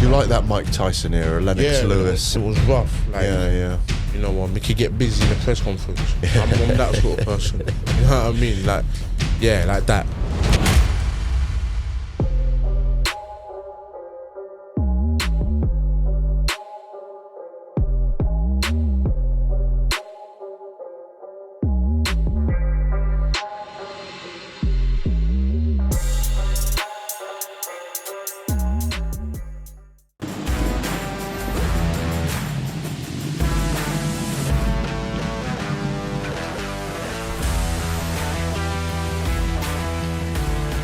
You like that Mike Tyson era, Lennox Lewis? It was rough. Like, yeah. You know what? We could get busy in a press conference. I'm that sort of person. You know what I mean? Like, yeah, like that.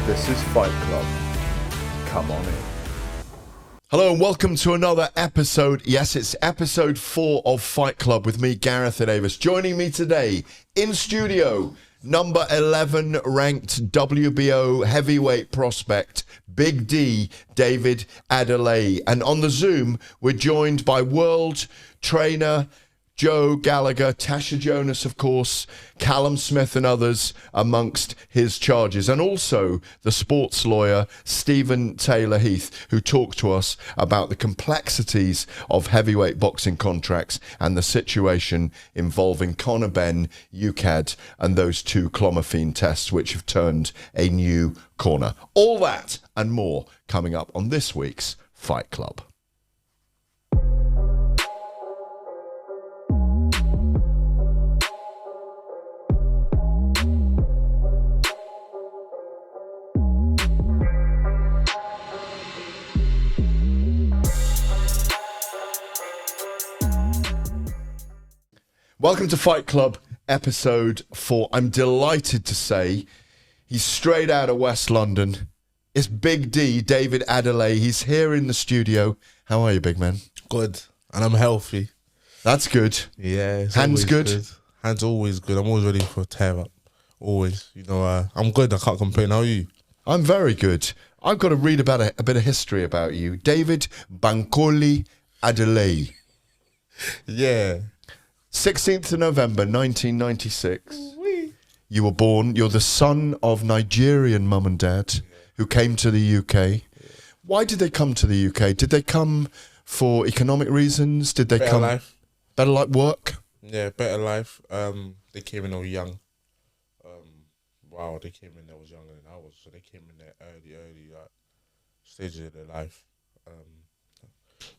This is Fight Club. Come on in. Hello and welcome to another episode. Yes, it's episode 4 of Fight Club with me, Gareth A. Davies. Joining me today in studio, number 11 ranked WBO heavyweight prospect, Big D, David Adeleye. And on the Zoom, we're joined by world trainer Joe Gallagher, Tasha Jonas, of course, Callum Smith and others amongst his charges. And also the sports lawyer, Stephen Taylor Heath, who talked to us about the complexities of heavyweight boxing contracts and the situation involving Conor Benn, UKAD, and those 2 clomiphene tests which have turned a new corner. All that and more coming up on this week's Fight Club. Welcome to Fight Club, episode 4. I'm delighted to say he's straight out of West London. It's Big D, David Adeleye. He's here in the studio. How are you, big man? Good. And I'm healthy. That's good. Yeah. Hands good? Hands always good. I'm always ready for a tear up. Always. You know, I'm good. I can't complain. How are you? I'm very good. I've got to read about a bit of history about you. David Bankole Adeleye. Yeah. 16th of November 1996. You were born. You're the son of Nigerian mum and dad who came to the UK. Why did they come to the UK? Did they come for economic reasons? Did they Better life. Better like work? Yeah, better life. They came in when I was young. Wow, they came in when I was younger than I was. So they came in their early like, stages of their life.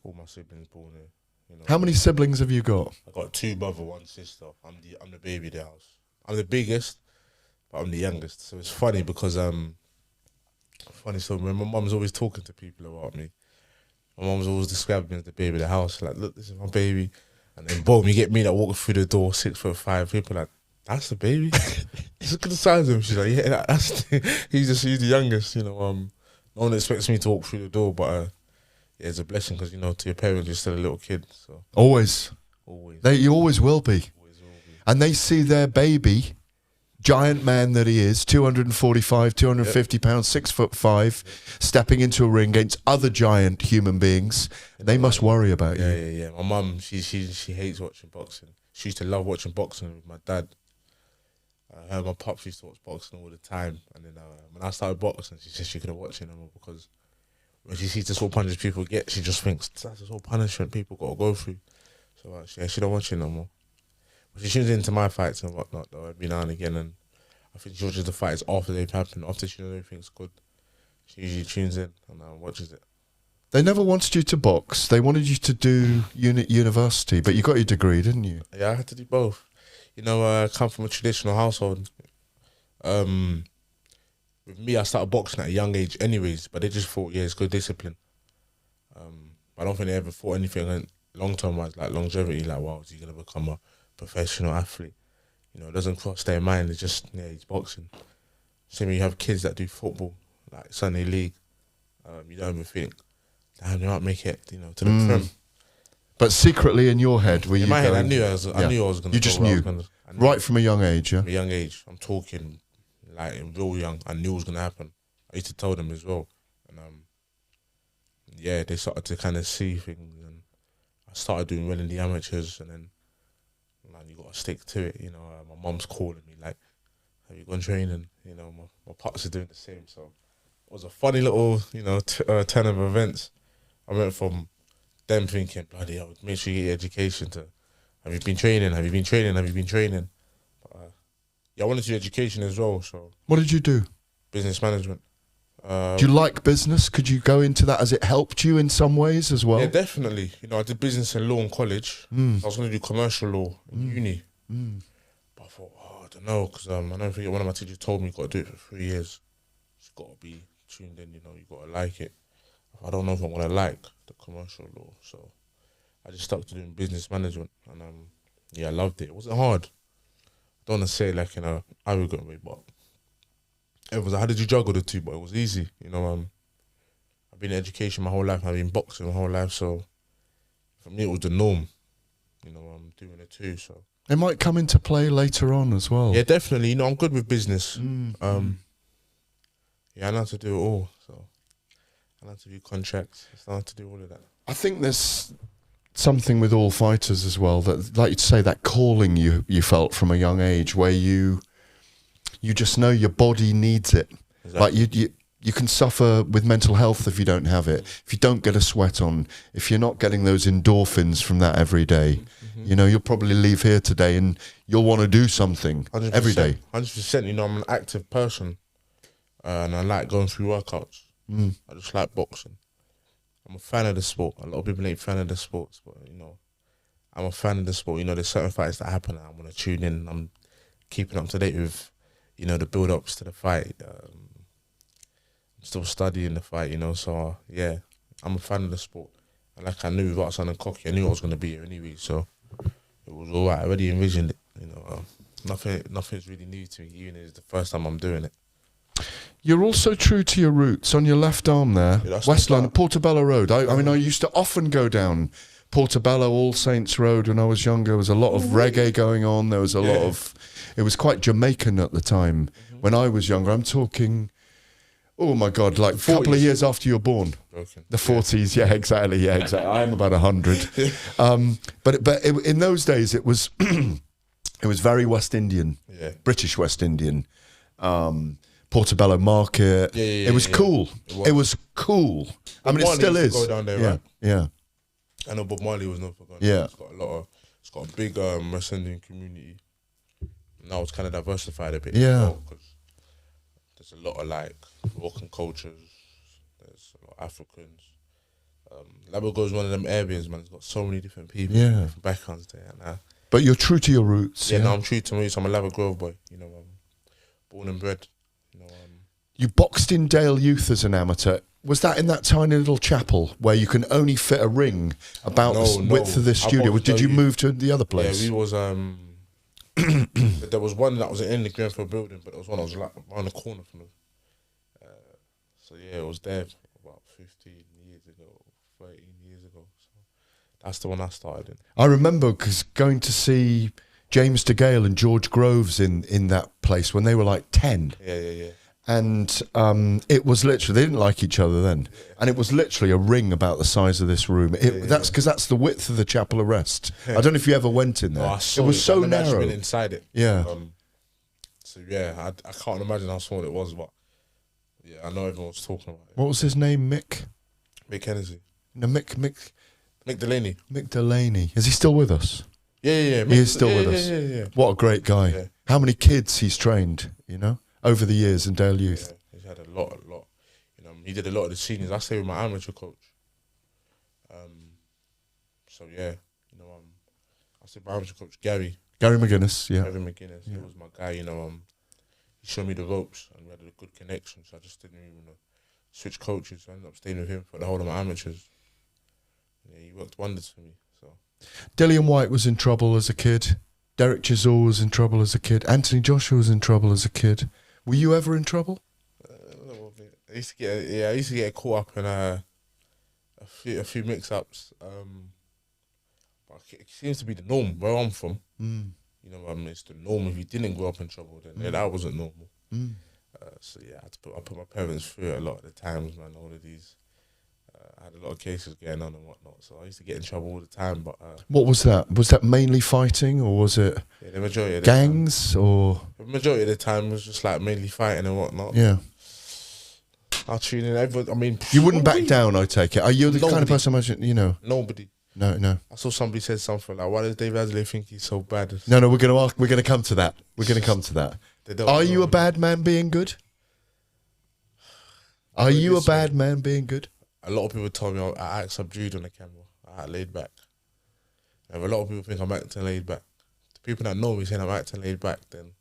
All my siblings born here. You know, how many siblings have you got? I got 2 brothers, 1 sister. I'm the baby of the house. I'm the biggest, but I'm the youngest. So it's funny because funny story. When my mum's always talking to people about me, my mum's always describing me as the baby of the house. Like, look, this is my baby, and then boom, you get me that walking through the door, 6'5". People are like, that's the baby. Look at the size of him. She's like, yeah, that's he's the youngest. You know, no one expects me to walk through the door, but. Yeah, it's a blessing because, you know, to your parents, you're still a little kid. So Always. You always will be. And they see their baby, giant man that he is, 245, 250 pounds, 6'5", stepping into a ring against other giant human beings. They must worry about you. Yeah. My mum, she hates watching boxing. She used to love watching boxing with my dad. My pops used to watch boxing all the time. And then when I started boxing, she said she couldn't watch it anymore because when she sees the sort of punishment people get, she just thinks that's the sort of punishment people got to go through. So she don't watch it no more. But she tunes into my fights and whatnot though every now and again, and I think she watches the fights after they've happened. After she knows everything's good, she usually tunes in and watches it. They never wanted you to box. They wanted you to do university, but you got your degree, didn't you? Yeah, I had to do both. You know, I come from a traditional household. With me, I started boxing at a young age anyways, but they just thought, yeah, it's good discipline. I don't think they ever thought anything long-term wise, like longevity, like, wow, is he going to become a professional athlete? You know, it doesn't cross their mind. It's just, yeah, he's boxing. Same when you have kids that do football, like Sunday League. You don't even think, damn, they might make it, you know, to the Prem. But secretly in your head, were you? In my head, going, I knew I was going to. You just knew, right from a young age, yeah. From a young age, I'm talking like real young. I knew it was going to happen. I used to tell them as well, and yeah, they started to kind of see things, and I started doing well in the amateurs, and then, man, you got to stick to it. You know, my mum's calling me like, "Have you gone training?" You know, my pops are doing the same. So it was a funny little, you know, turn of events. I went from them thinking, bloody hell, make sure you get your education to, have you been training? Have you been training? Have you been training? Yeah, I wanted to do education as well. So What did you do? business management. Do you like business? Could you go into that as it helped you in some ways as well? Yeah, definitely. You know, I did business and law in college. I was going to do commercial law in uni. But I thought, I don't know, because I don't think one of my teachers told me you got to do it for 3 years. It's got to be tuned in, you know, you got to like it. I don't know if I'm going to like the commercial law. So I just stuck to doing business management. And yeah, I loved it. It wasn't hard. I don't want to say like in a arrogant way, but everyone's like, how did you juggle the two? But it was easy, you know. I've been in education my whole life. I've been boxing my whole life. So for me, it was the norm. You know, I'm doing it too. So It might come into play later on as well. yeah, definitely. You know, I'm good with business. Yeah, I know how to do it all. So I know how to do contracts. I know how to do all of that. I think there's something with all fighters as well, that, like you say, that calling you felt from a young age, where you just know your body needs it. Exactly. Like you can suffer with mental health if you don't have it, if you don't get a sweat on, if you're not getting those endorphins from that every day. You know, you'll probably leave here today and you'll want to do something 100%, every day. 100%. You know, I'm an active person, and I like going through workouts. I just like boxing. I'm a fan of the sport. A lot of people ain't fan of the sports, but you know, I'm a fan of the sport. You know, there's certain fights that happen, and I want to tune in. I'm keeping up to date with, you know, the build-ups to the fight. I'm still studying the fight, you know. So yeah, I'm a fan of the sport. And like I knew with Arsenal and Cocky, I knew I was gonna be here anyway. So it was all right. I already envisioned it. You know, nothing's really new to me. Even if it's the first time I'm doing it. You're also true to your roots. On your left arm there, Yeah, that's West not London, Portobello Road. I mean, I used to often go down Portobello, All Saints Road when I was younger. There was a lot of reggae going on. There was a lot of... It was quite Jamaican at the time. When I was younger, I'm talking... Oh, my God, like a couple of years after you were born. Broken. The 40s, yeah, exactly. I am about 100. But in those days, it was it was very West Indian, British West Indian. Portobello Market. It was cool. It was cool. I mean, it still is. Go down there, yeah, right? yeah. I know Bob Marley was known for going. Yeah. It's got a big West Indian community. Now it's kind of diversified a bit. Yeah. Because there's a lot of like Moroccan cultures. There's a lot of Africans. Labogo's one of them areas, man. It's got so many different people, different backgrounds there. And, But you're true to your roots. no, I'm true to my roots. I'm a Lava Grove boy. You know, born and bred. You know, You boxed in Dale Youth as an amateur. Was that in that tiny little chapel where you can only fit a ring about the width of this studio? Or did you move to the other place? Yeah, we was. There was one that was in the Grenfell building, but there was one that was like around the corner from them. So yeah, it was there about 15 years ago, 13 years ago. So that's the one I started in. I remember because going to see James DeGale and George Groves in that place when they were like 10. Yeah. And it was literally, they didn't like each other then. And it was literally a ring about the size of this room. That's because that's the width of the chapel of rest. I don't know if you ever went in there. I saw it was so I've narrow. been inside it. Yeah. So yeah, I can't imagine how small it was, but yeah, I know everyone was talking about it. What was his name? Mick? Mick Hennessy. No, Mick Delaney. Mick Delaney. Is he still with us? Yeah. He is still with us. Yeah. What a great guy. Yeah. How many kids he's trained, you know, over the years in Dale Youth. Yeah, he's had a lot. You know, he did a lot of the seniors. I stay with my amateur coach. So yeah, you know, I stay with my amateur coach Gary McGuinness, yeah. Gary McGuinness. He was my guy. You know, he showed me the ropes, and we had a good connection. So I just didn't even switch coaches. So I ended up staying with him for the whole of my amateurs. Yeah, he worked wonders for me. So Dillian White was in trouble as a kid. Derek Chisel was in trouble as a kid. Anthony Joshua was in trouble as a kid. Were you ever in trouble? a little bit. I used to get caught up in a few mix-ups. But it seems to be the norm where I'm from. You know, it's the norm. If you didn't grow up in trouble, then that wasn't normal. So yeah, I put my parents through it a lot of the times, man. All of these, I had a lot of cases going on and whatnot. So I used to get in trouble all the time. But What was that? Was that mainly fighting, or was it the majority of the gangs, or the majority of the time was just like mainly fighting and whatnot. yeah? I'll tune in. Everyone, I mean, You wouldn't back down, I take it. Are you the kind of Nobody. person, imagine, you know? Nobody. No. I saw somebody said something like, "Why does David Adeleye think he's so bad?" No, we're going to come to that. We're going to come to that. They don't Are you know. a bad man being good? Are you a bad man being good? A lot of people told me I act subdued on the camera. I act laid back. And a lot of people think I'm acting laid back. The people that know me saying I'm acting laid back, then,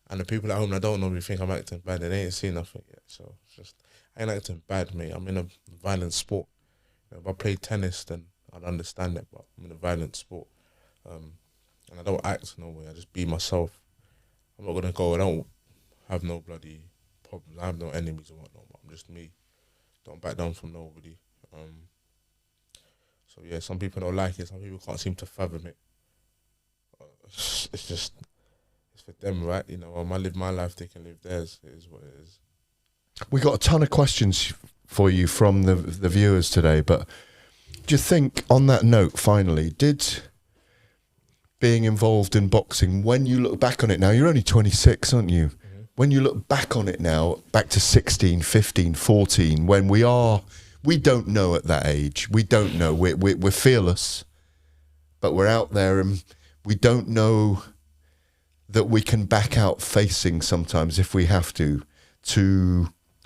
and the people at home that don't know me think I'm acting bad. They ain't seen nothing yet. So it's just, I ain't acting bad, mate. I'm in a violent sport. You know, if I played tennis, then I'd understand it. But I'm in a violent sport, and I don't act no way. I just be myself. I'm not gonna go. I don't have no bloody problems. I have no enemies or whatnot. But I'm just me. Don't back down from nobody. So yeah, some people don't like it. Some people can't seem to fathom it. It's just, it's for them, right? You know, I live my life, they can live theirs. It is what it is. We got a ton of questions for you from the viewers today, but do you think, on that note, finally, did being involved in boxing, when you look back on it now, you're only 26, aren't you? Mm-hmm. When you look back on it now, back to 16, 15, 14, when we don't know at that age. We don't know. We're fearless, but we're out there and we don't know that we can back out facing sometimes if we have to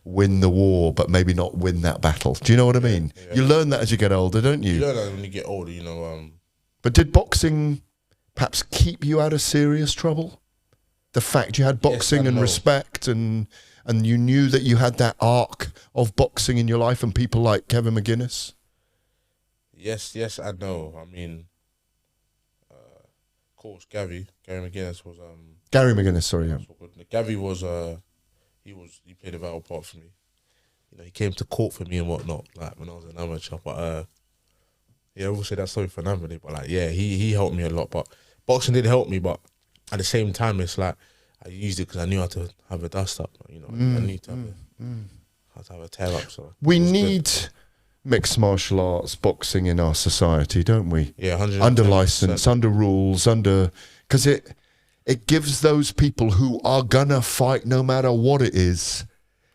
win the war, but maybe not win that battle. Do you know what I mean? Yeah. You learn that as you get older, don't you? You learn that when you get older, you know. But did boxing perhaps keep you out of serious trouble? The fact you had boxing and respect and you knew that you had that arc of boxing in your life and people like Kevin McGuinness? Yes, I know. I mean, of course, Gary McGuinness was... Gary McGuinness, sorry, yeah. Gary was, he played a vital part for me. You know, he came to court for me and whatnot, like, when I was an amateur, but, yeah, I will say that story for another day, but, like, yeah, he helped me a lot, but boxing did help me, but at the same time, it's like, I used it because I knew how to have a dust up, you know. I need to have a tear up. So we need mixed martial arts boxing in our society, don't we? Yeah, 100%. Under license, under rules, because it gives those people who are gonna fight no matter what it is.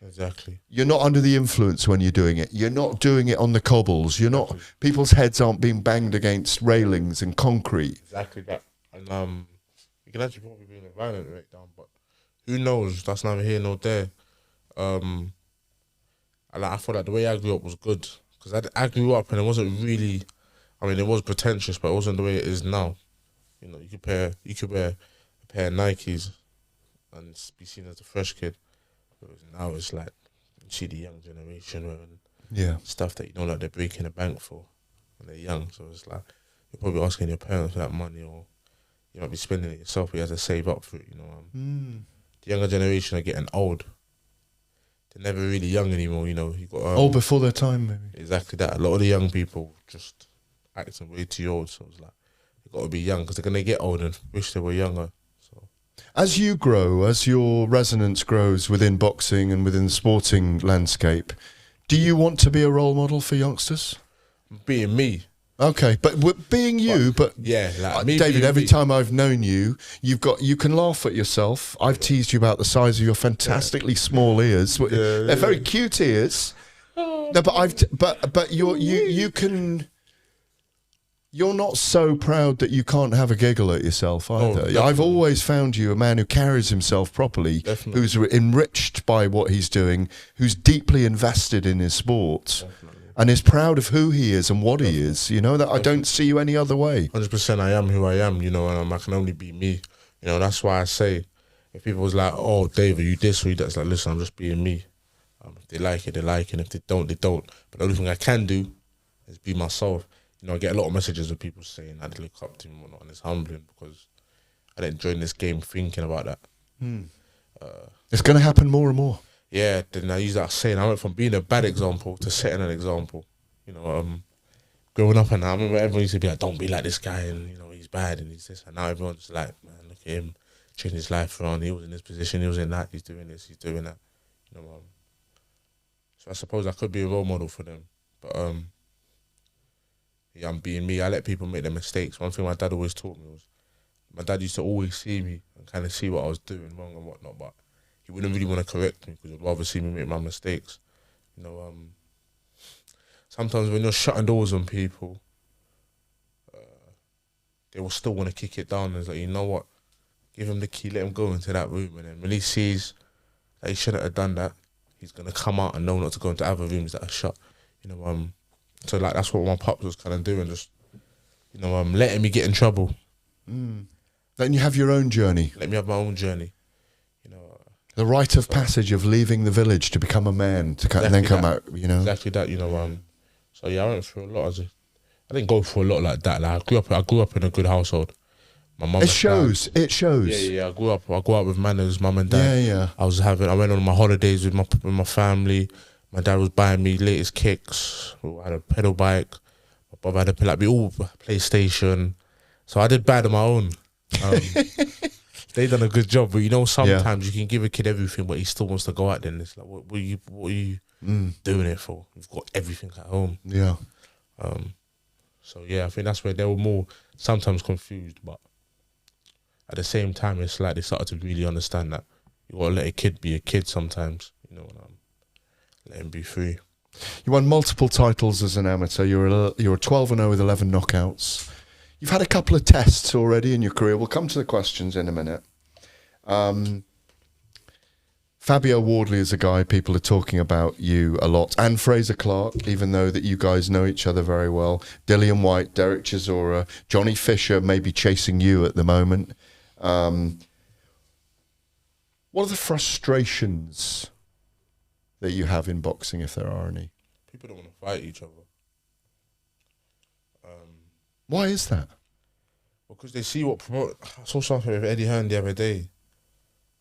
Exactly. You're not under the influence when you're doing it. You're not doing it on the cobbles. You're not. People's heads aren't being banged against railings and concrete. Exactly that. And you can actually probably be in a violent breakdown, but who knows? That's neither here nor there. I thought that the way I grew up was good, because I grew up and it wasn't really. I mean, it was pretentious, but it wasn't the way it is now. You know, you could wear a pair of Nikes and be seen as a fresh kid. Whereas now it's like you see the young generation wearing stuff that you know like they're breaking the bank for when they're young. So it's like you're probably asking your parents for that money, or you might be spending it yourself, but you have to save up for it, you know. The younger generation are getting old. They're never really young anymore, you know. You got before their time, maybe. Exactly that. A lot of the young people just acting way too old, so it's like you got to be young because they're gonna get old and wish they were younger. So as you grow, as your resonance grows within boxing and within the sporting landscape, do you want to be a role model for youngsters? Being me. Okay, but being you, but yeah, like me, David, every time I've known you, you can laugh at yourself. I've teased you about the size of your fantastically small ears. They're very cute ears. No, but you can. You're not so proud that you can't have a giggle at yourself either. I've always found you a man who carries himself properly, who's enriched by what he's doing, who's deeply invested in his sport. And is proud of who he is and what he is, you know, that I don't see you any other way. 100% I am who I am, you know, and I can only be me. You know, that's why I say, if people was like, oh, David, you this or you that, it's like, listen, I'm just being me. If they like it, they like it. And if they don't, they don't. But the only thing I can do is be myself. You know, I get a lot of messages of people saying I look up to me and whatnot, and it's humbling because I didn't join this game thinking about that. It's going to happen more and more. Yeah, then I use that saying. I went from being a bad example to setting an example. You know, growing up, and I remember everyone used to be like, "Don't be like this guy," and you know he's bad and he's this. And now everyone's like, "Man, look at him, changing his life around. He was in this position, he was in that. He's doing this, he's doing that." You know, so I suppose I could be a role model for them. But yeah, I'm being me. I let people make their mistakes. One thing my dad always taught me was, my dad used to always see me and kind of see what I was doing wrong and whatnot, but he wouldn't really want to correct me because he'd rather see me make my mistakes. You know, sometimes when you're shutting doors on people, they will still want to kick it down. And it's like, you know what? Give him the key, let him go into that room, and then when he sees that he shouldn't have done that, he's gonna come out and know not to go into other rooms that are shut. You know, so like that's what my pops was kind of doing, just letting me get in trouble. Then you have your own journey. Let me have my own journey. You know, the rite of passage of leaving the village to become a man, to and then come out. You know, exactly that. You know, so yeah, I went through a lot. I didn't go through a lot like that. Like I grew up in a good household. My mum. It shows. It shows. Yeah. I grew up with manners, mum and dad. Yeah. I went on my holidays with my family. My dad was buying me latest kicks. I had a pedal bike. My brother had we all PlayStation. So I did bad on my own. They done a good job, but you know sometimes you can give a kid everything, but he still wants to go out there. And it's like, what are you doing it for? You've got everything at home. Yeah. So yeah, I think that's where they were more sometimes confused, but at the same time, it's like they started to really understand that you gotta let a kid be a kid sometimes, you know, and let him be free. You won multiple titles as an amateur. You're 12-0 with 11 knockouts. You've had a couple of tests already in your career. We'll come to the questions in a minute. Fabio Wardley is a guy people are talking about you a lot, and Fraser Clark, even though that you guys know each other very well. Dillian White, Derek Chisora, Johnny Fisher may be chasing you at the moment. What are the frustrations that you have in boxing, if there are any? People don't want to fight each other. Why is that? Because they see what promote. I saw something with Eddie Hearn the other day,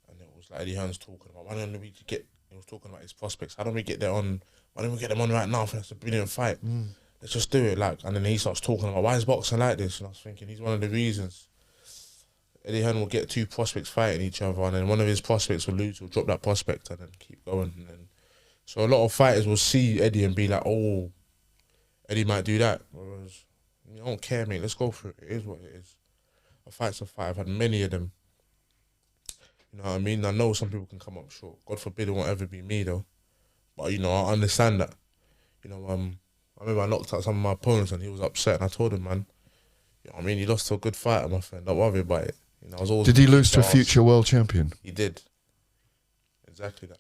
and it was like Eddie Hearn's talking about why don't we get. He was talking about his prospects. How don't we get there on? Why don't we get them on right now? I think that's a brilliant fight. Let's just do it. Like, and then he starts talking about why is boxing like this, and I was thinking he's one of the reasons. Eddie Hearn will get two prospects fighting each other, and then one of his prospects will lose, will drop that prospect, and then keep going. And then, so a lot of fighters will see Eddie and be like, "Oh, Eddie might do that." Whereas, I don't care, mate. Let's go for it. It is what it is. A fight's a fight. I've had many of them. You know what I mean? I know some people can come up short. God forbid it won't ever be me, though. But, you know, I understand that. You know, I remember I knocked out some of my opponents and he was upset. And I told him, man, you know what I mean? He lost to a good fighter, my friend. Don't worry about it. You know, I was always. Did he lose to a future world champion? He did. Exactly that.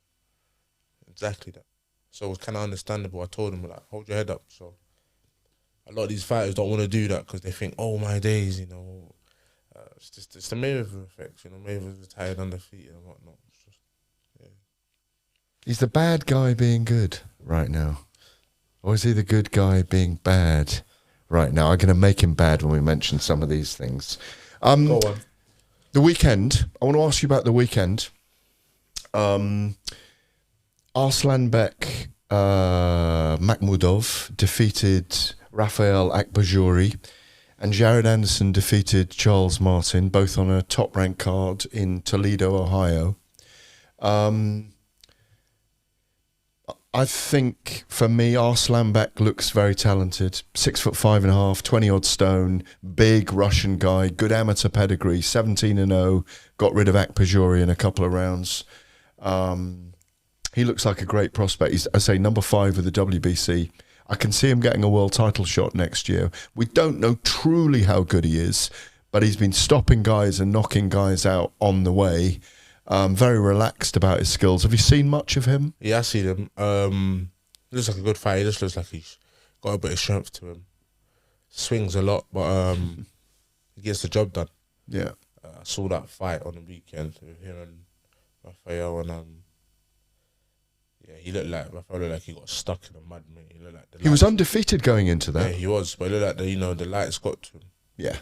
So it was kind of understandable. I told him, like, hold your head up. So a lot of these fighters don't want to do that because they think, oh, my days, you know. It's the Mayweather effect, you know. Mayweather's retired undefeated and whatnot. It's just, yeah. He's the bad guy being good right now? Or is he the good guy being bad right now? I'm going to make him bad when we mention some of these things. Go on. The weekend. I want to ask you about the weekend. Arslanbek Makhmudov defeated Rafael Akbajuri, and Jared Anderson defeated Charles Martin, both on a top-ranked card in Toledo, Ohio. I think, for me, Arslanbek looks very talented. 6'5.5", 20-odd stone, big Russian guy, good amateur pedigree, 17-0, got rid of Akbajuri in a couple of rounds. He looks like a great prospect. He's, I say, number 5 with the WBC. I can see him getting a world title shot next year. We don't know truly how good he is, but he's been stopping guys and knocking guys out on the way. Very relaxed about his skills. Have you seen much of him? Yeah, I see him. He looks like a good fighter. He just looks like he's got a bit of strength to him. Swings a lot, but he gets the job done. Yeah. I saw that fight on the weekend with him and Rafael, and yeah, he looked like he got stuck in the mud, mate. He looked like he was undefeated going into that. Yeah, he was, but it looked like the lights got to him. Yeah.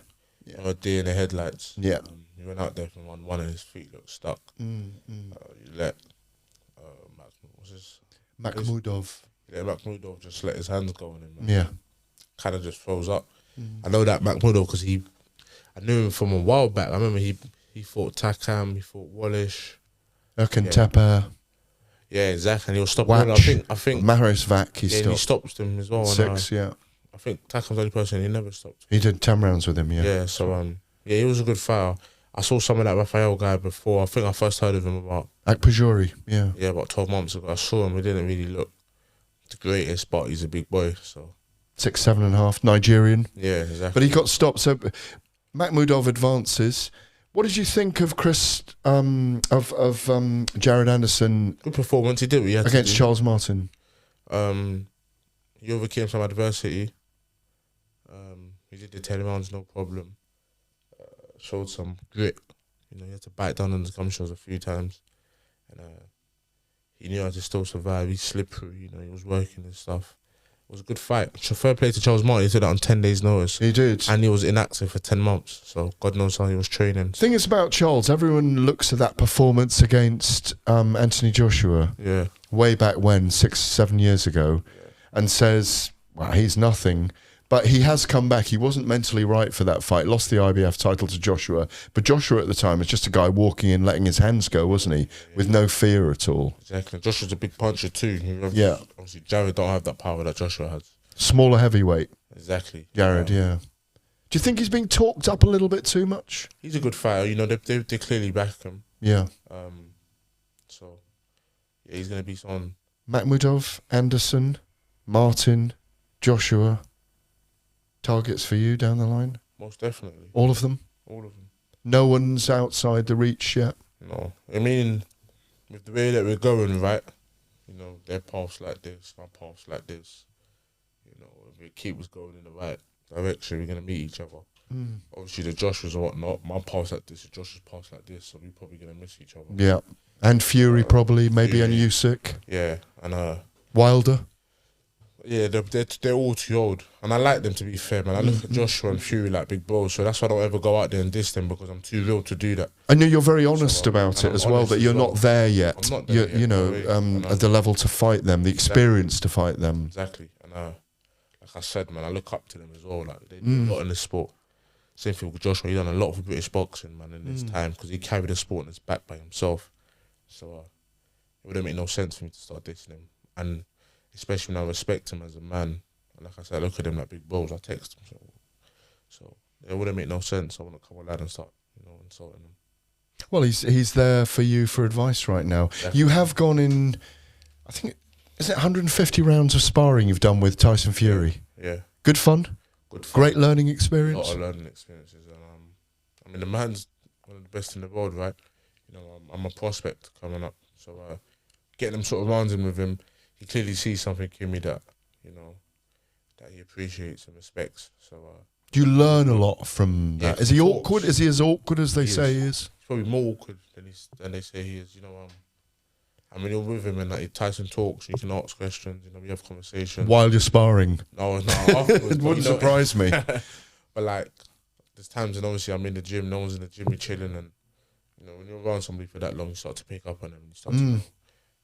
A deer in the headlights. Yeah. He went out there from one of his feet looked stuck. He let Makhmudov. Makhmudov just let his hands go on him. Man. Yeah. Kind of just froze up. I know that Makhmudov because I knew him from a while back. I remember he fought Takam, he fought Wallish. Tepa. Yeah, exactly. And he was stopping. Watch. I think Maris Vac. He stopped him as well. 6. Yeah. I think Takam's the only person he never stopped. He did 10 rounds with him. Yeah. Yeah. So yeah, he was a good fighter. I saw some of that Raphael guy before. I think I first heard of him about Akpajori, yeah. about 12 months ago. I saw him. He didn't really look the greatest, but he's a big boy. So 6'7.5", Nigerian. yeah, exactly. But he got stopped. So Makhmudov advances. What did you think of Jared Anderson Good performance. He did what he had against to do. Charles Martin? He overcame some adversity. He did the 10 rounds, no problem. Showed some grit. You know, he had to bite down on the gum shows a few times. And he knew how to still survive. He's slippery, you know, he was working and stuff. It was a good fight. Fair play to Charles Martin. He did that on 10 days' notice. He did. And he was inactive for 10 months. So God knows how he was training. The thing is about Charles, everyone looks at that performance against Anthony Joshua Yeah. way back when, 6-7 years ago, and says, well, he's nothing. But he has come back. He wasn't mentally right for that fight. Lost the IBF title to Joshua. But Joshua at the time was just a guy walking in, letting his hands go, wasn't he? With no fear at all. Exactly. Joshua's a big puncher too. Yeah. Obviously, Jared don't have that power that Joshua has. Smaller heavyweight, Exactly. Jared, yeah. Do you think he's being talked up a little bit too much? He's a good fighter. You know, they clearly back him. Yeah. So, yeah, he's going to be someone. Makhmudov, Anderson, Martin, Joshua. Targets for you down the line? Most definitely. All of them? All of them. No one's outside the reach yet? No. I mean, with the way that we're going, right, you know, their path's like this, my path's like this. You know, if it keeps going in the right direction, we're going to meet each other. Obviously, the Joshua's or whatnot, my path's like this, the Joshua's path's like this, so we're probably going to miss each other. Yeah. And Fury probably, maybe, Fury. and Usyk. Yeah, and Wilder? yeah, they're all too old, and I like them, to be fair, man. I look at Joshua and Fury like big bros, so that's why I don't ever go out there and diss them, because I'm too real to do that. I know you're very honest So, about and it I'm as well, honest that as you're well. not there yet. I'm not there yet, You know, no way. I know. at the level to fight them, the experience to fight them. Exactly, and like I said, man, I look up to them as well. Like they do a lot in the sport. Same thing with Joshua. He done a lot for British boxing, man, in his time, because he carried the sport in his back by himself. So it wouldn't make no sense for me to start dissing him, and especially when I respect him as a man. And like I said, I look at him like big bros. I text him, so it wouldn't make no sense. I wouldn't come on lad and start, you know, insulting him. Well, he's there for you for advice right now. Definitely. You have gone in, I think, is it 150 rounds of sparring you've done with Tyson Fury? Yeah, Good fun? good. Fun. Great learning A experience? lot of learning experiences, and I mean, the man's one of the best in the world, right? You know, I'm a prospect coming up, so getting them sort of rounds in with him, he clearly sees something in me that, you know, that he appreciates and respects. So Do you learn a lot from that? Yeah, Is he of awkward? course. Is he as awkward as they He say is. he is? he's probably more awkward than they say he is. You know, I mean, you're with him and like Tyson talks, you can ask questions. You know, we have conversations. While you're sparring? No, afterwards. It but, wouldn't you know, surprise me. But like, there's times, and obviously I'm in the gym, no one's in the gym, we're chilling, and you know, when you're around somebody for that long, you start to pick up on them, you start to know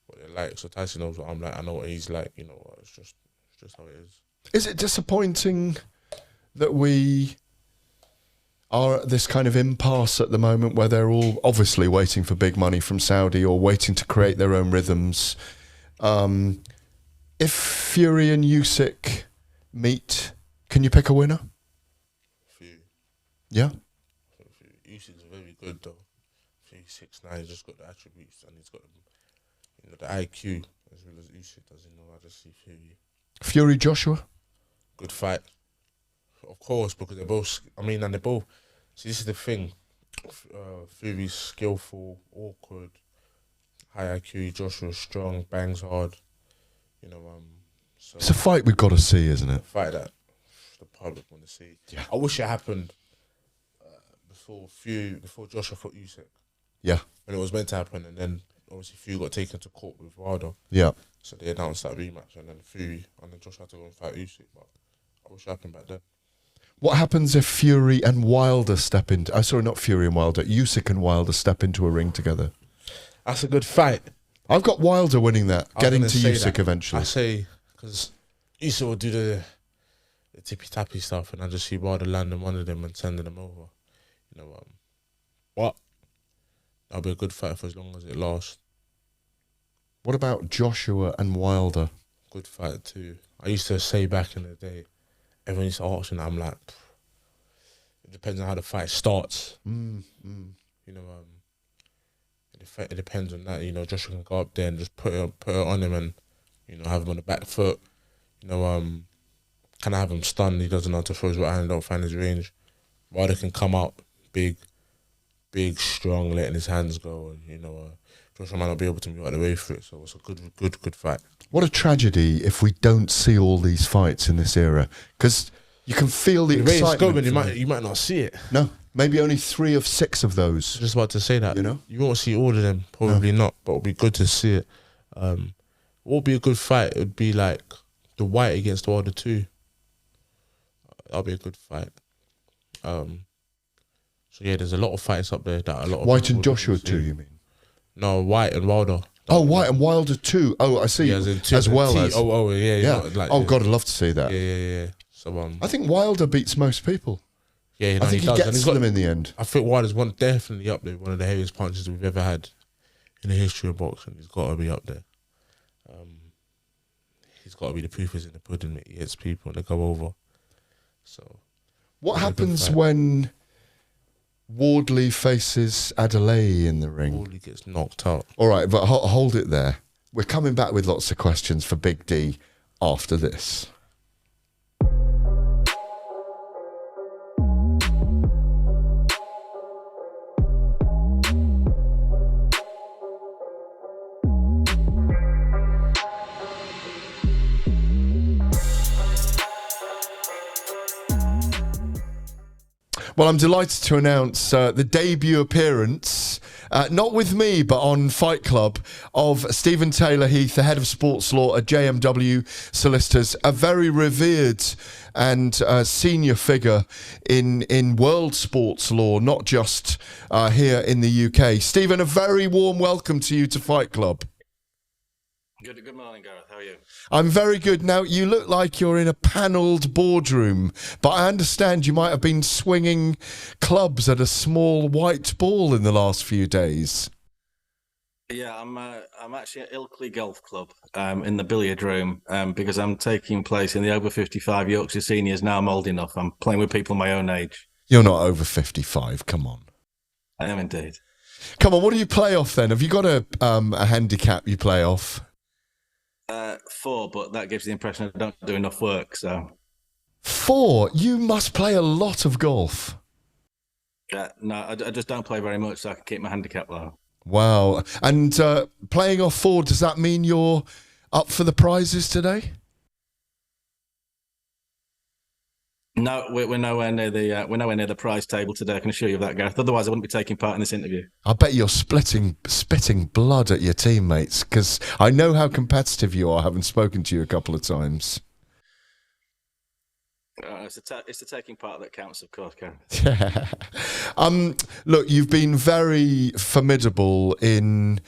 what they're like. So Tyson knows what I'm like, I know what he's like. You know, it's just how it is. Is it disappointing that we are at this kind of impasse at the moment where they're all obviously waiting for big money from Saudi or waiting to create their own rhythms? If Fury and Usyk meet, can you pick a winner? Yeah? Usyk's very good though. He's 6'9", he's just got the attributes, and he's got the IQ as well as Usyk does. You know, I just see Fury Joshua? good fight, of course, because they're both. I mean, and they're both. See, this is the thing. Fury's skillful, awkward, high IQ. Joshua's strong, bangs hard. You know, so It's a fight we've got to see, isn't it? a fight that the public want to see. Yeah. I wish it happened before Joshua fought Usyk, Yeah. when it was meant to happen, and then obviously Fury got taken to court with Wilder, Yeah. so they announced that rematch, and then Fury and then Joshua had to go and fight Usyk. But I wish it happened back then. What happens if Fury and Wilder step into... sorry, not Fury and Wilder. Usyk and Wilder step into a ring together. That's a good fight. I've got Wilder winning that, I was getting gonna to say Usyk that. eventually. I say, because Usyk will do the tippy-tappy stuff, and I just see Wilder landing one of them and sending them over. You know, but that'll be a good fight for as long as it lasts. What about Joshua and Wilder? Good fight too. I used to say back in the day, everyone used to ask me, and I'm like, it depends on how the fight starts. Mm. You know, it depends on that. You know, Joshua can go up there and just put it on him and, you know, have him on the back foot. You know, kind of have him stunned. He doesn't know how to throw his right hand, don't find his range. Wilder can come out big, strong, letting his hands go. And, you know, Joshua might not be able to move out of the way for it. So it's a good fight. What a tragedy if we don't see all these fights in this era, because you can feel the way it's excitement. going, you might not see it. No, maybe only 3 of 6 of those. I was just about to say that. You know, you won't see all of them, probably not, but it'll be good to see it. What would be a good fight? It would be like the White against Wilder 2. That'll be a good fight. So yeah, there's a lot of fights up there that a lot of White people and Joshua see. 2, you mean? No, White and Wilder. Oh, White and Wilder 2. Oh, I see. Yeah, as well as. Yeah. Oh, God, I'd love to see that. Yeah. So I think Wilder beats most people. Yeah, I think he does. gets them in the end. I think Wilder's definitely up there, one of the heaviest punches we've ever had in the history of boxing. He's got to be up there. He's got to be the proof is in the pudding that he hits people and they go over. So, what happens when Wardley faces Adeleye in the ring? Wardley gets knocked out. All right, but hold it there. We're coming back with lots of questions for Big D after this. Well, I'm delighted to announce the debut appearance, not with me, but on Fight Club, of Stephen Taylor Heath, the head of sports law at JMW Solicitors, a very revered and senior figure in world sports law, not just here in the UK. Stephen, a very warm welcome to you to Fight Club. Good morning, Gareth. How are you? I'm very good. Now, you look like you're in a panelled boardroom, but I understand you might have been swinging clubs at a small white ball in the last few days. Yeah, I'm actually at Ilkley Golf Club in the billiard room because I'm taking place in the over 55 Yorkshire Seniors. Now I'm old enough. I'm playing with people my own age. You're not over 55, come on. I am indeed. Come on, what do you play off then? Have you got a handicap you play off? 4, but that gives the impression I don't do enough work. So 4? You must play a lot of golf. no, I just don't play very much, so I can keep my handicap low. Wow. And playing off 4, does that mean you're up for the prizes today? No, we're nowhere near the prize table today. I can assure you of that, Gareth. Otherwise, I wouldn't be taking part in this interview. I bet you're spitting blood at your teammates, because I know how competitive you are, having spoken to you a couple of times. It's the taking part that counts, of course, Gareth. Yeah. Look, you've been very formidable in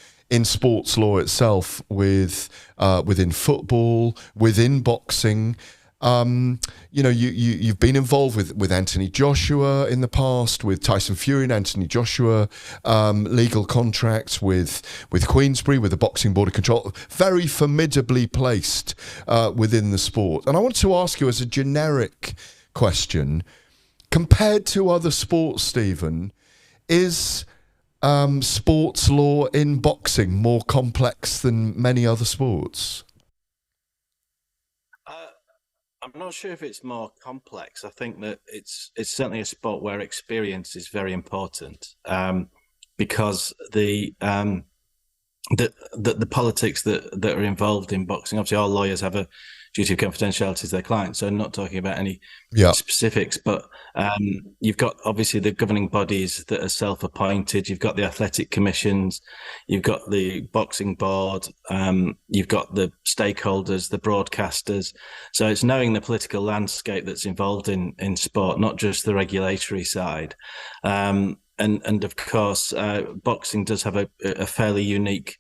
sports law itself, within football, within boxing. You know, you've been involved with Anthony Joshua in the past, with Tyson Fury and Anthony Joshua, legal contracts with Queensberry, with the Boxing Board of Control, very formidably placed within the sport. And I want to ask you, as a generic question, compared to other sports, Stephen, is sports law in boxing more complex than many other sports? I'm not sure if it's more complex. I think that it's certainly a sport where experience is very important, because the politics that are involved in boxing. Obviously, all lawyers have a duty of confidentiality to their clients, so I'm not talking about any specifics. But you've got obviously the governing bodies that are self-appointed. You've got the athletic commissions. You've got the boxing board. You've got the stakeholders, the broadcasters. So it's knowing the political landscape that's involved in sport, not just the regulatory side. And of course, boxing does have a fairly unique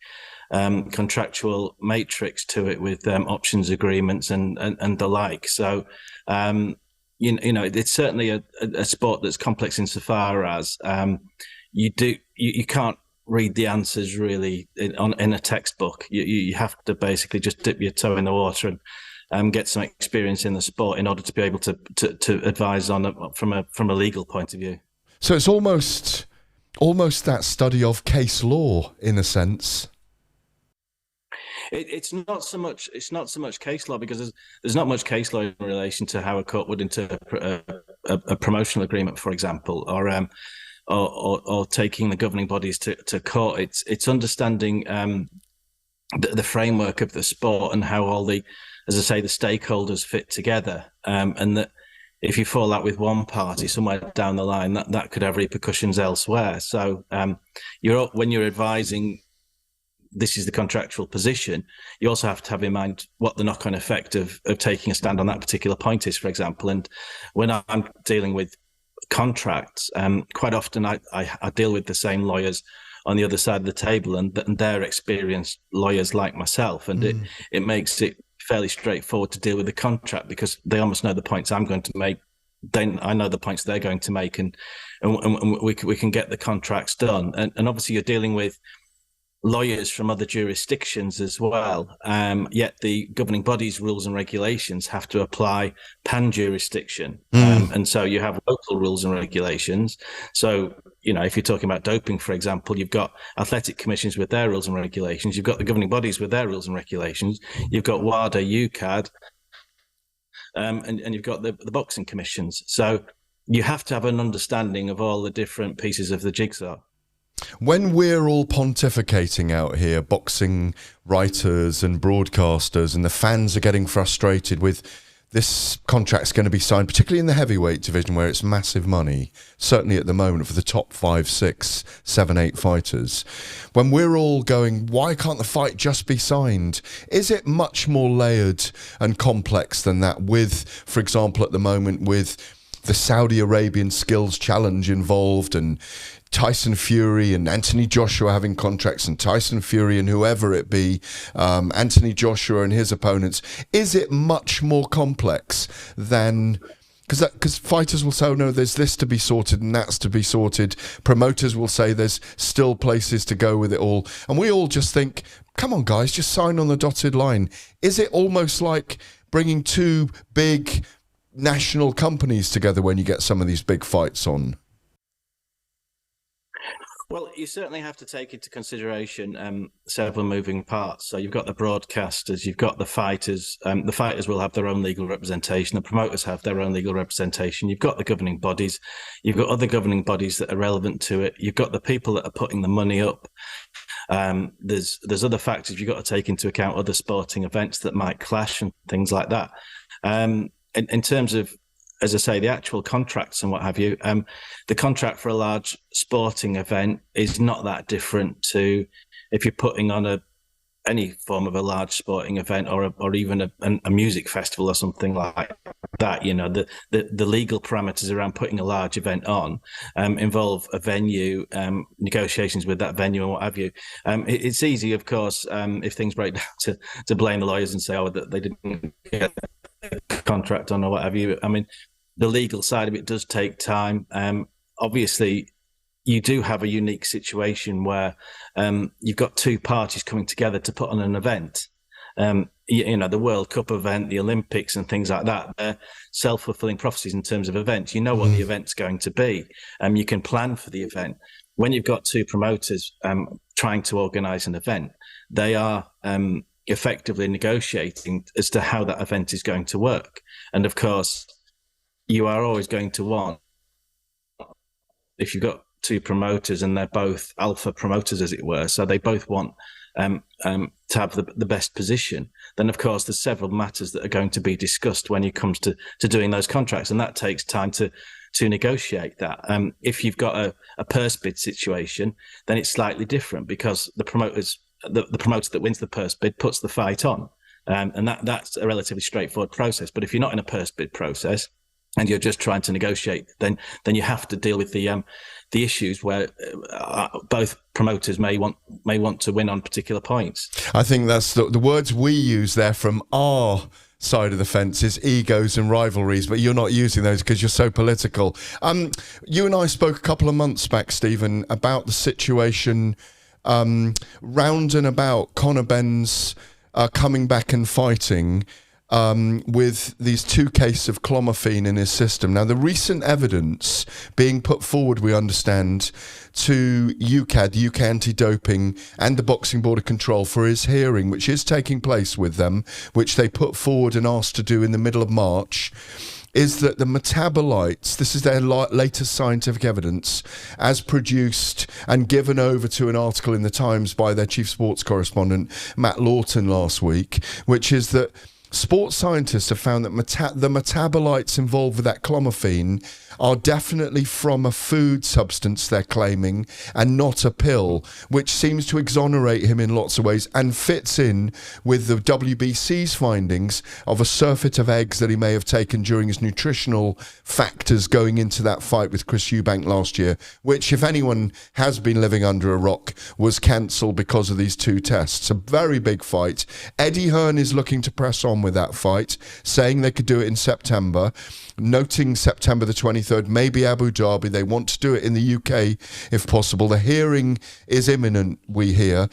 contractual matrix to it, with options agreements and the like. So, you know, it's certainly a sport that's complex insofar as you can't read the answers really in a textbook. You have to basically just dip your toe in the water get some experience in the sport in order to be able to advise from a legal point of view. So it's almost that study of case law in a sense. It's not so much case law, because there's not much case law in relation to how a court would interpret a promotional agreement, for example, or taking the governing bodies to court. It's understanding the framework of the sport and how all the, as I say, the stakeholders fit together, and that if you fall out with one party somewhere down the line, that could have repercussions elsewhere. So when you're advising, this is the contractual position, you also have to have in mind what the knock-on effect of taking a stand on that particular point is, for example. And when I'm dealing with contracts, quite often I deal with the same lawyers on the other side of the table, and they're experienced lawyers like myself, and it makes it fairly straightforward to deal with the contract, because they almost know the points I'm going to make. Then I know the points they're going to make, and we can get the contracts done. And obviously you're dealing with lawyers from other jurisdictions as well, yet the governing body's rules and regulations have to apply pan-jurisdiction, and so you have local rules and regulations. So, if you're talking about doping, for example, you've got athletic commissions with their rules and regulations, you've got the governing bodies with their rules and regulations, you've got WADA, UKAD, and you've got the boxing commissions. So you have to have an understanding of all the different pieces of the jigsaw. When we're all pontificating out here, boxing writers and broadcasters, and the fans are getting frustrated with this contract's going to be signed, particularly in the heavyweight division where it's massive money, certainly at the moment for the top 5, 6, 7, 8 fighters. When we're all going, why can't the fight just be signed? Is it much more layered and complex than that with, for example, at the moment with the Saudi Arabian skills challenge involved, and Tyson Fury and Anthony Joshua having contracts, and Tyson Fury and whoever it be, Anthony Joshua and his opponents? Is it much more complex than... Because fighters will say, oh no, there's this to be sorted and that's to be sorted. Promoters will say there's still places to go with it all. And we all just think, come on guys, just sign on the dotted line. Is it almost like bringing two big national companies together when you get some of these big fights on? Well, you certainly have to take into consideration several moving parts. So you've got the broadcasters, you've got the fighters. The fighters will have their own legal representation. The promoters have their own legal representation. You've got the governing bodies. You've got other governing bodies that are relevant to it. You've got the people that are putting the money up. There's other factors you've got to take into account, other sporting events that might clash and things like that. In terms of, as I say, the actual contracts and what have you, the contract for a large sporting event is not that different to if you're putting on any form of a large sporting event, or even a music festival or something like that. The legal parameters around putting a large event on involve a venue, negotiations with that venue and what have you. It's easy, of course, if things break down, to blame the lawyers and say, oh, that they didn't get a contract on or what have you. I mean, the legal side of it does take time. Obviously, you do have a unique situation where you've got two parties coming together to put on an event. The World Cup event, the Olympics and things like that, they're self-fulfilling prophecies in terms of events. You know what the event's going to be. You can plan for the event. When you've got two promoters trying to organise an event, they are effectively negotiating as to how that event is going to work. And of course, you are always going to want, if you've got two promoters and they're both alpha promoters, as it were, so they both want to have the best position, then of course there's several matters that are going to be discussed when it comes to doing those contracts, and that takes time to negotiate that. If you've got a purse bid situation, then it's slightly different, because the promoter that wins the purse bid puts the fight on, and that's a relatively straightforward process. But if you're not in a purse bid process and you're just trying to negotiate, then you have to deal with the issues where both promoters may want to win on particular points. I think that's the words we use there from our side of the fence is egos and rivalries, but you're not using those because you're so political. You and I spoke a couple of months back, Stephen, about the situation round and about Conor Benn's coming back and fighting. with these 2 cases of clomiphene in his system. Now, the recent evidence being put forward, we understand, to UKAD, UK Anti-Doping, and the Boxing Board of Control for his hearing, which is taking place with them, which they put forward and asked to do in the middle of March, is that the metabolites, this is their latest scientific evidence, as produced and given over to an article in the Times by their chief sports correspondent, Matt Lawton, last week, which is that sports scientists have found that the metabolites involved with that clomiphene are definitely from a food substance, they're claiming, and not a pill, which seems to exonerate him in lots of ways and fits in with the WBC's findings of a surfeit of eggs that he may have taken during his nutritional factors going into that fight with Chris Eubank last year, which, if anyone has been living under a rock, was cancelled because of these 2 tests. A very big fight. Eddie Hearn is looking to press on with that fight, saying they could do it in September, noting September the 23rd, maybe Abu Dhabi. They want to do it in the UK if possible. The hearing is imminent, we hear.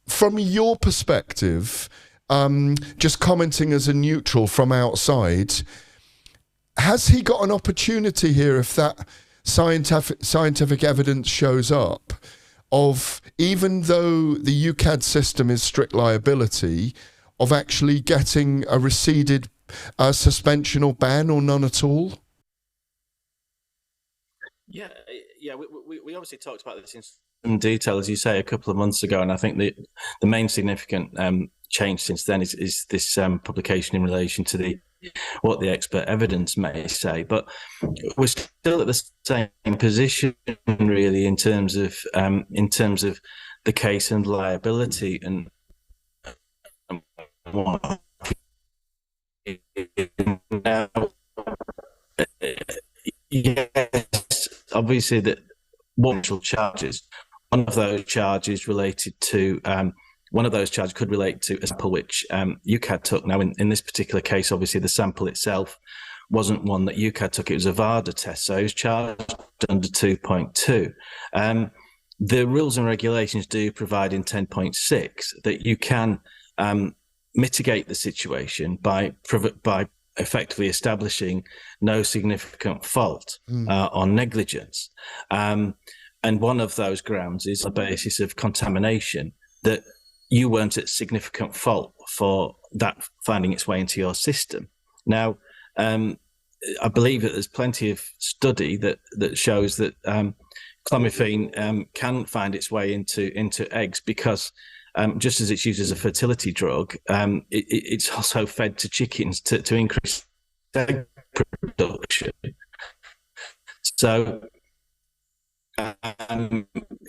From your perspective, just commenting as a neutral from outside, has he got an opportunity here if that scientific evidence shows up of, even though the UKAD system is strict liability, of actually getting a receded suspension or ban, or none at all? Yeah. We obviously talked about this in some detail, as you say, a couple of months ago, and I think the main significant change since then is this publication in relation to what the expert evidence may say. But we're still at the same position, really, in terms of the case and liability and now, yes, obviously that one charges. One of those charges related to one of those charges could relate to a sample which UKAD took. Now, in this particular case, obviously the sample itself wasn't one that UKAD took; it was a VADA test, so it was charged under 2.2. The rules and regulations do provide in 10.6 that you can mitigate the situation by effectively establishing no significant fault or negligence. And one of those grounds is on the basis of contamination, that you weren't at significant fault for that finding its way into your system. Now, I believe that there's plenty of study that shows that clomiphene can find its way into eggs because just as it's used as a fertility drug, it's also fed to chickens to increase egg production. So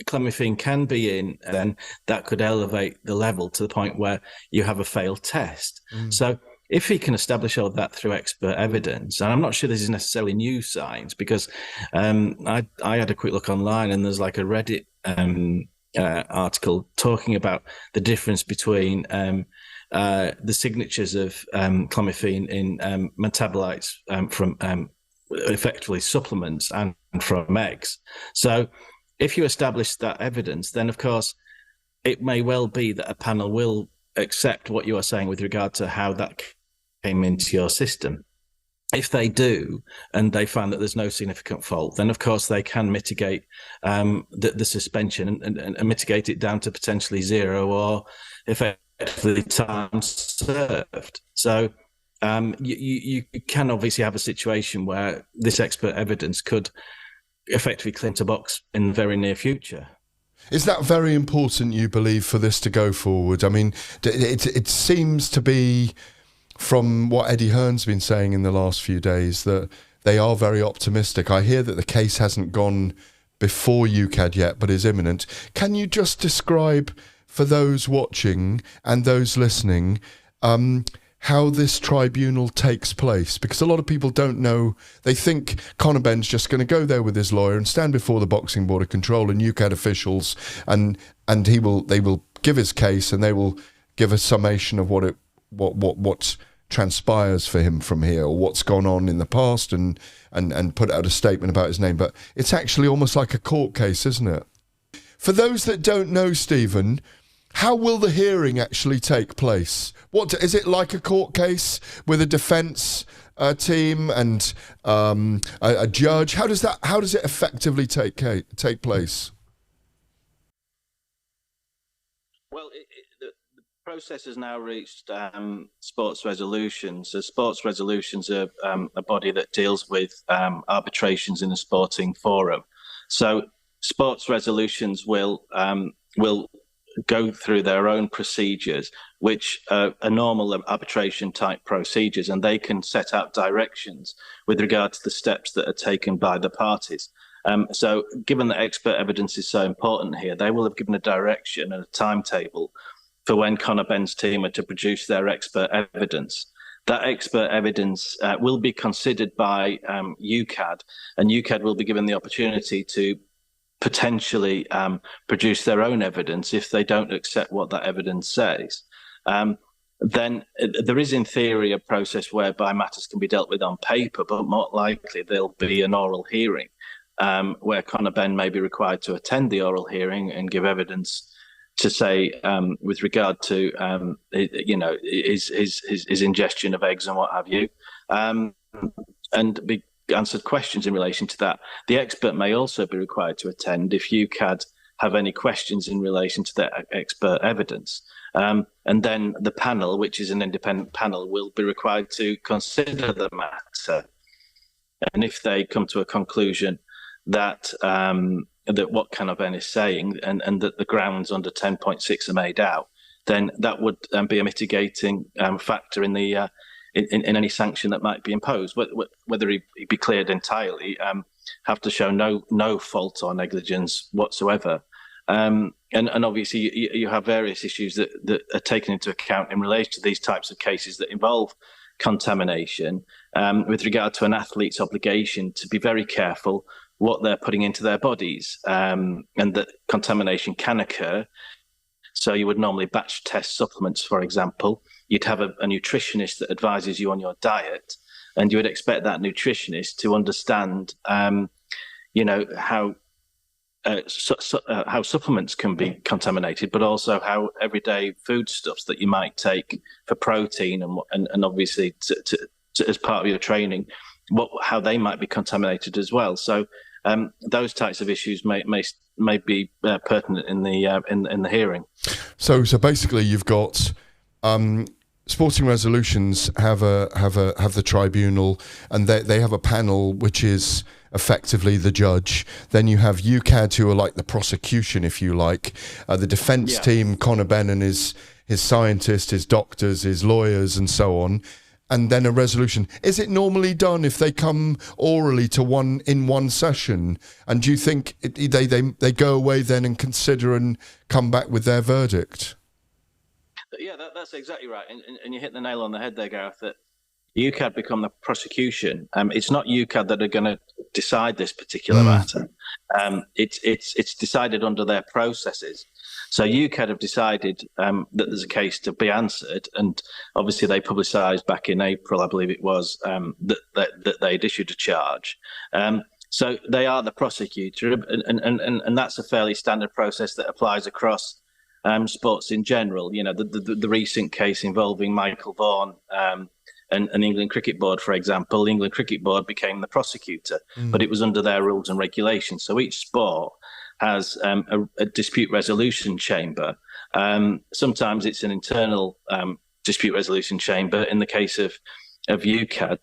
clomiphene can be in, and then that could elevate the level to the point where you have a failed test. So if he can establish all of that through expert evidence, and I'm not sure this is necessarily new science, because I had a quick look online, and there's like a Reddit article talking about the difference between the signatures of clomiphene in metabolites from effectively supplements and from eggs. So if you establish that evidence, then of course it may well be that a panel will accept what you are saying with regard to how that came into your system. If they do, and they find that there's no significant fault, then of course they can mitigate the suspension and mitigate it down to potentially 0 or effectively time served. So you can obviously have a situation where this expert evidence could effectively clean a box in the very near future. Is that very important, you believe, for this to go forward? I mean, it seems to be, from what Eddie Hearn's been saying in the last few days, that they are very optimistic. I hear that the case hasn't gone before UKAD yet, but is imminent. Can you just describe, for those watching and those listening, how this tribunal takes place? Because a lot of people don't know. They think Conor Benn's just going to go there with his lawyer and stand before the Boxing Board of Control and UKAD officials, and they will give his case, and they will give a summation of what transpires for him from here, or what's gone on in the past, and put out a statement about his name. But it's actually almost like a court case, isn't it? For those that don't know, Stephen, How will the hearing actually take place? What is it like a court case with a defence team and a judge? How does it effectively take place? Well, the process has now reached sports resolutions. So sports resolutions are a body that deals with arbitrations in a sporting forum. So sports resolutions will go through their own procedures, which are normal arbitration type procedures, and they can set out directions with regard to the steps that are taken by the parties. So given that expert evidence is so important here, they will have given a direction and a timetable for when Conor Benn's team are to produce their expert evidence. That expert evidence will be considered by UKAD, and UKAD will be given the opportunity to potentially produce their own evidence if they don't accept what that evidence says. Then there is, in theory, a process whereby matters can be dealt with on paper, but more likely there'll be an oral hearing where Conor Benn may be required to attend the oral hearing and give evidence to say, with regard to, his ingestion of eggs and what have you, and be answered questions in relation to that. The expert may also be required to attend if UKAD have any questions in relation to that expert evidence. And then the panel, which is an independent panel, will be required to consider the matter. And if they come to a conclusion that that what Conor Benn is saying and that the grounds under 10.6 are made out, then that would be a mitigating factor in the in any sanction that might be imposed. Whether he be cleared entirely, have to show no fault or negligence whatsoever. And obviously you have various issues that are taken into account in relation to these types of cases that involve contamination, with regard to an athlete's obligation to be very careful what they're putting into their bodies, and that contamination can occur. So you would normally batch test supplements, for example. You'd have a nutritionist that advises you on your diet, and you would expect that nutritionist to understand, how supplements can be contaminated, but also how everyday foodstuffs that you might take for protein and obviously to, as part of your training, how they might be contaminated as well. So those types of issues may be pertinent in the hearing. So basically, you've got sporting resolutions have the tribunal, and they have a panel which is effectively the judge. Then you have UKAD, who are like the prosecution, if you like, the defence team, Conor Benn and his scientists, his doctors, his lawyers, and so on. And then a resolution. Is it normally done if they come orally to one session? And do you think they go away then and consider and come back with their verdict? Yeah, that's exactly right. And you hit the nail on the head there, Gareth, that UKAD become the prosecution. It's not UKAD that are going to decide this particular matter. It's decided under their processes. So UKAD have decided that there's a case to be answered, and obviously they publicised back in April, I believe it was, that they'd issued a charge. So they are the prosecutor, and that's a fairly standard process that applies across sports in general. You know, the recent case involving Michael Vaughan and England Cricket Board, for example. The England Cricket Board became the prosecutor, but it was under their rules and regulations. So each sport has a dispute resolution chamber. Sometimes it's an internal dispute resolution chamber. In the case of UKAD,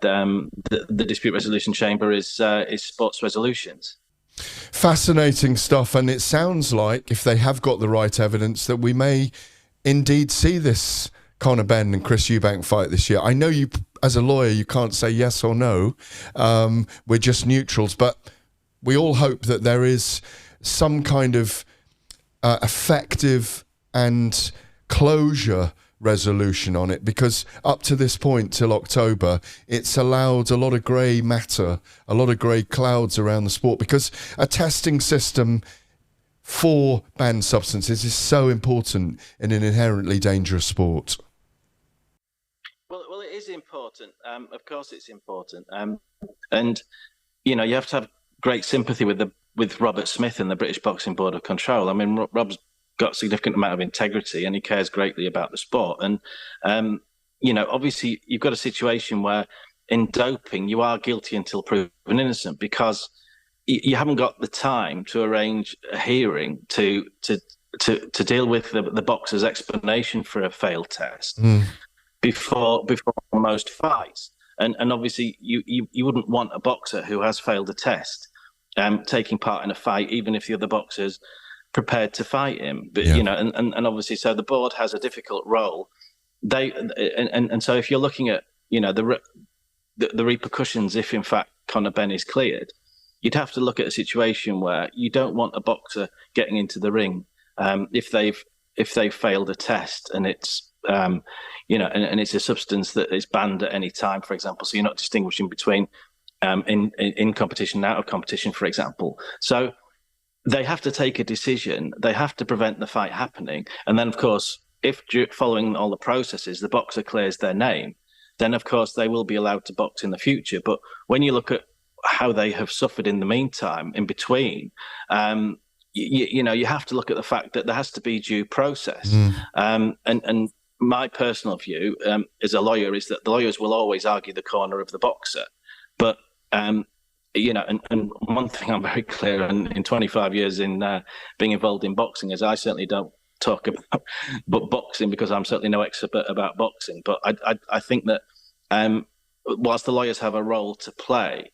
the dispute resolution chamber is sports resolutions. Fascinating stuff, and it sounds like, if they have got the right evidence, that we may indeed see this Conor Benn and Chris Eubank fight this year. I know you, as a lawyer, you can't say yes or no. We're just neutrals, but we all hope that there is some kind of effective and closure resolution on it, because up to this point, till October, it's allowed a lot of grey matter, a lot of grey clouds around the sport, because a testing system for banned substances is so important in an inherently dangerous sport. Well, it is important. Of course, it's important, and you know, you have to have great sympathy with Robert Smith and the British Boxing Board of Control. I mean, Rob's got a significant amount of integrity and he cares greatly about the sport. And, obviously you've got a situation where in doping, you are guilty until proven innocent because you haven't got the time to arrange a hearing to deal with the boxer's explanation for a failed test before most fights. And obviously you wouldn't want a boxer who has failed a test taking part in a fight, even if the other boxer's prepared to fight him. But and obviously, so the board has a difficult role. So if you're looking at the repercussions if in fact Conor Benn is cleared, you'd have to look at a situation where you don't want a boxer getting into the ring if they've failed a test and it's and it's a substance that is banned at any time, for example. So you're not distinguishing between in competition and out of competition, for example. So they have to take a decision. They have to prevent the fight happening. And then, of course, if following all the processes, the boxer clears their name, then, of course, they will be allowed to box in the future. But when you look at how they have suffered in the meantime, in between, you have to look at the fact that there has to be due process. And my personal view as a lawyer is that the lawyers will always argue the corner of the boxer. But and one thing I'm very clear in 25 years in being involved in boxing is I certainly don't talk about boxing because I'm certainly no expert about boxing. But I think that whilst the lawyers have a role to play,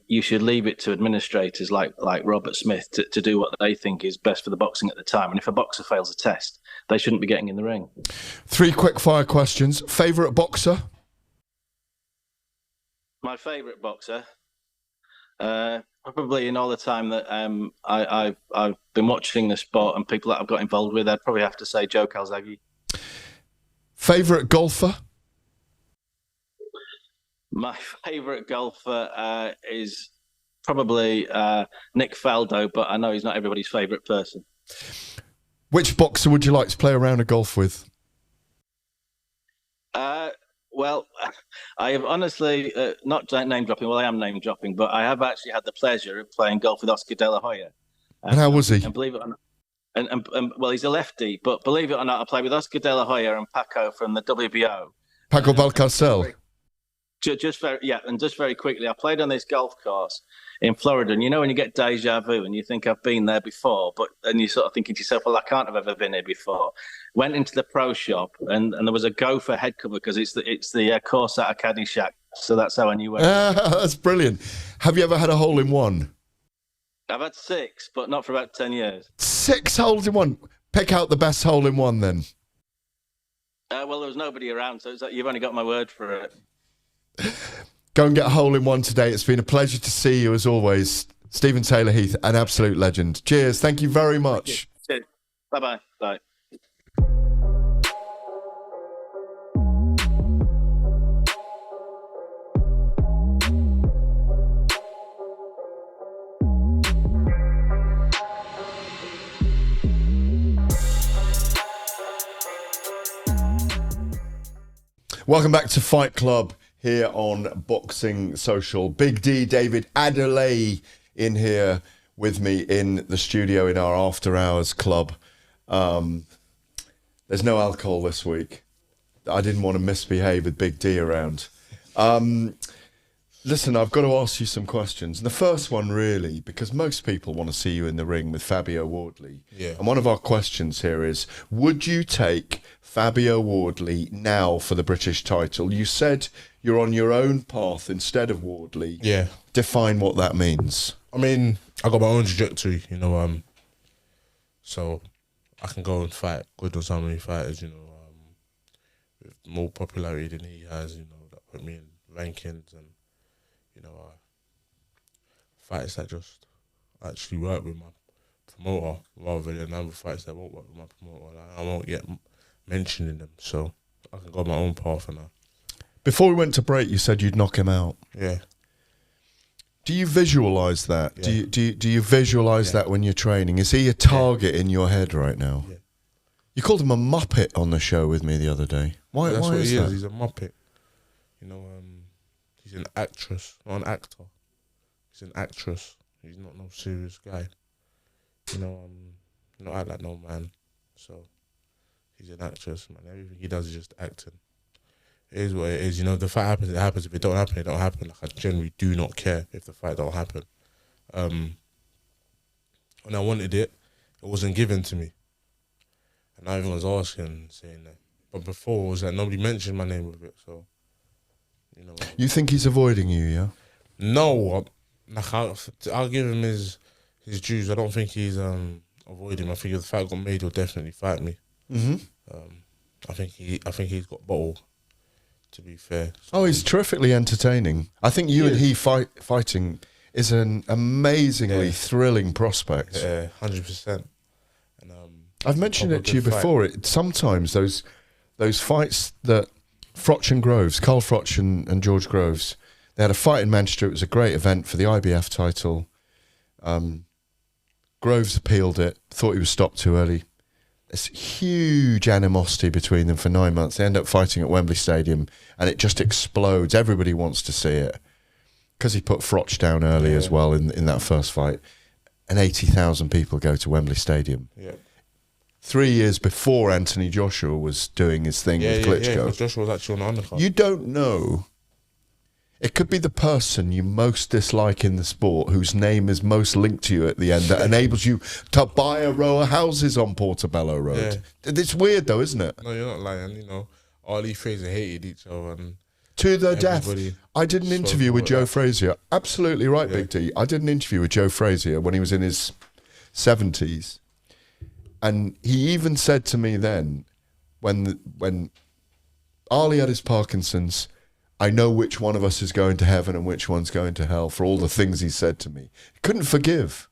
you should leave it to administrators like Robert Smith to do what they think is best for the boxing at the time. And if a boxer fails a test, they shouldn't be getting in the ring. 3 quick fire questions. Favourite boxer? My favourite boxer, probably in all the time that I've been watching the sport and people that I've got involved with, I'd probably have to say Joe Gallagher. Favourite golfer? My favourite golfer is probably Nick Faldo, but I know he's not everybody's favourite person. Which boxer would you like to play a round of golf with? Well, I have honestly not name dropping. Well, I am name dropping, but I have actually had the pleasure of playing golf with Oscar De La Hoya. And how was he? And believe it or not, and well, he's a lefty, but believe it or not, I played with Oscar De La Hoya and Paco from the WBO. Paco Valcarcel. Just very quickly, I played on this golf course in Florida, and when you get deja vu and you think I've been there before, and you sort of thinking to yourself, well, I can't have ever been here before. Went into the pro shop, and there was a gopher head cover because it's the course at a caddy shack, so that's how I knew where. That's brilliant. Have you ever had a hole in one? I've had 6, but not for about 10 years. 6 holes in one. Pick out the best hole in one then. Well, there was nobody around, so it's like you've only got my word for it. Go and get a hole in one today. It's been a pleasure to see you as always. Stephen Taylor Heath, an absolute legend. Cheers. Thank you very much. Cheers. Bye-bye. Bye. Welcome back to Fight Club here on Boxing Social. Big D, David Adeleye in here with me in the studio in our after hours club. There's no alcohol this week. I didn't want to misbehave with Big D around. Listen, I've got to ask you some questions. And the first one really, because most people want to see you in the ring with Fabio Wardley. Yeah. And one of our questions here is, would you take Fabio Wardley now for the British title? You said you're on your own path instead of Wardley. Yeah. Define what that means. I mean, I got my own trajectory, so I can go and fight good or so many fighters, with more popularity than he has, that put me in rankings and, fights that just actually work with my promoter rather than other fights that won't work with my promoter. Like, I won't get mentioned in them, so I can go my own path now. Before we went to break, you said you'd knock him out. Yeah. Do you visualise that? Yeah. Do you visualise that when you're training? Is he a target in your head right now? Yeah. You called him a muppet on the show with me the other day. Why? That's why what is he that? is. He's a muppet. He's an actress, not an actor. He's an actress. He's not no serious guy. Not act like no man. So he's an actress, man. Everything he does is just acting. It is what it is. You know, the fight happens, it happens. If it don't happen, it don't happen. Like, I generally do not care if the fight don't happen. When I wanted it, it wasn't given to me. And now everyone's asking, saying that. But before, it was like nobody mentioned my name with it, so, you know. You think he's avoiding you, yeah? No, I'll give him his dues. I don't think he's avoiding him. I think if the fight got made, he'll definitely fight me. Mm-hmm. I think he's got bottle, to be fair. Oh, he's terrifically entertaining. I think you and he fighting is an amazingly thrilling prospect. Yeah, 100%. And I've mentioned it to you before. Sometimes those fights that Froch and Groves, Carl Froch and George Groves, they had a fight in Manchester. It was a great event for the IBF title. Groves appealed it, thought he was stopped too early. There's huge animosity between them for 9 months. They end up fighting at Wembley Stadium, and it just explodes. Everybody wants to see it because he put Froch down early as well in that first fight. And 80,000 people go to Wembley Stadium. Yeah. 3 years before Anthony Joshua was doing his thing with Klitschko. Yeah, Joshua was actually on the undercard. You don't know. It could be the person you most dislike in the sport, whose name is most linked to you at the end, that enables you to buy a row of houses on Portobello Road. Yeah. It's weird though, isn't it? No, you're not lying. You know, Ali Fraser hated each other. And to the death. I did an interview with Joe Frazier. Absolutely right, Big D. I did an interview with Joe Frazier when he was in his 70s. And he even said to me then, when Ali had his Parkinson's, I know which one of us is going to heaven and which one's going to hell for all the things he said to me. He couldn't forgive.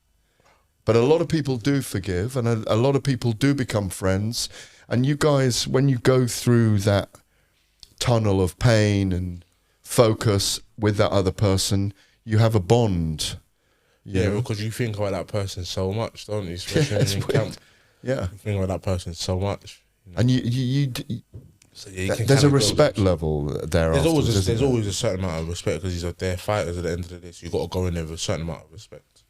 But a lot of people do forgive, and a lot of people do become friends. And you guys, when you go through that tunnel of pain and focus with that other person, you have a bond. Yeah, because you think about that person so much, don't you? Especially in camp. Yeah. You think about that person so much. You know? And so there's a respect level there. There's always a certain amount of respect because they're fighters at the end of the day. So you got to go in there with a certain amount of respect,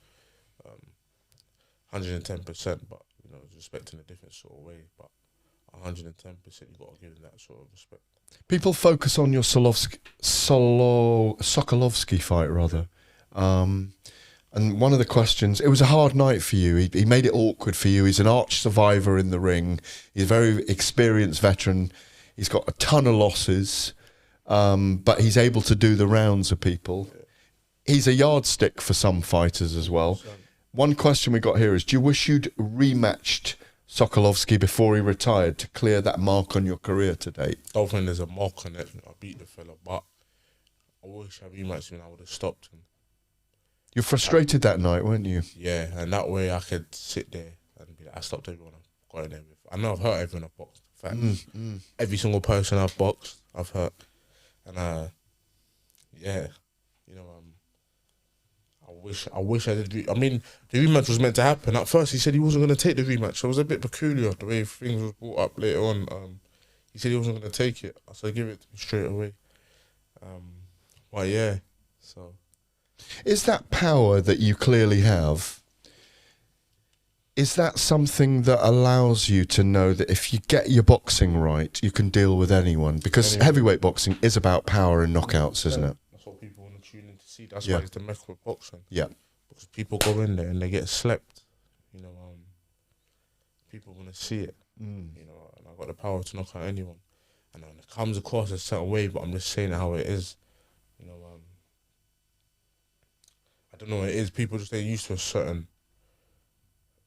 110%. But you know, respect in a different sort of way. But 110%, you got to give them that sort of respect. People focus on your Sokolovsky fight rather. And one of the questions, it was a hard night for you. He made it awkward for you. He's an arch survivor in the ring. He's a very experienced veteran. He's got a ton of losses, but he's able to do the rounds of people. He's a yardstick for some fighters as well. One question we got here is, do you wish you'd rematched Sokolovsky before he retired to clear that mark on your career to date? I don't think there's a mark on it. I beat the fella, but I wish I rematched him and I would have stopped him. You're frustrated that night, weren't you? Yeah, and that way I could sit there and be like, I stopped everyone I've got in there with. I know I've hurt everyone I've boxed. In fact, every single person I've boxed, I've hurt. And yeah, you know, I wish I did. I mean, the rematch was meant to happen. At first, he said he wasn't going to take the rematch. So it was a bit peculiar the way things was brought up later on. He said he wasn't going to take it. I said, give it to me straight away. But yeah, so. Is that power that you clearly have, is that something that allows you to know that if you get your boxing right, you can deal with anyone? Because heavyweight boxing is about power and knockouts, isn't it? That's what people want to tune in to see. That's why it's the mess with boxing. Yeah. Because people go in there and they get slept. You know, people want to see it. You know, and I've got the power to knock out anyone. And it comes across a certain way, but I'm just saying how it is. You know, I don't know what it is. People just ain't used to a certain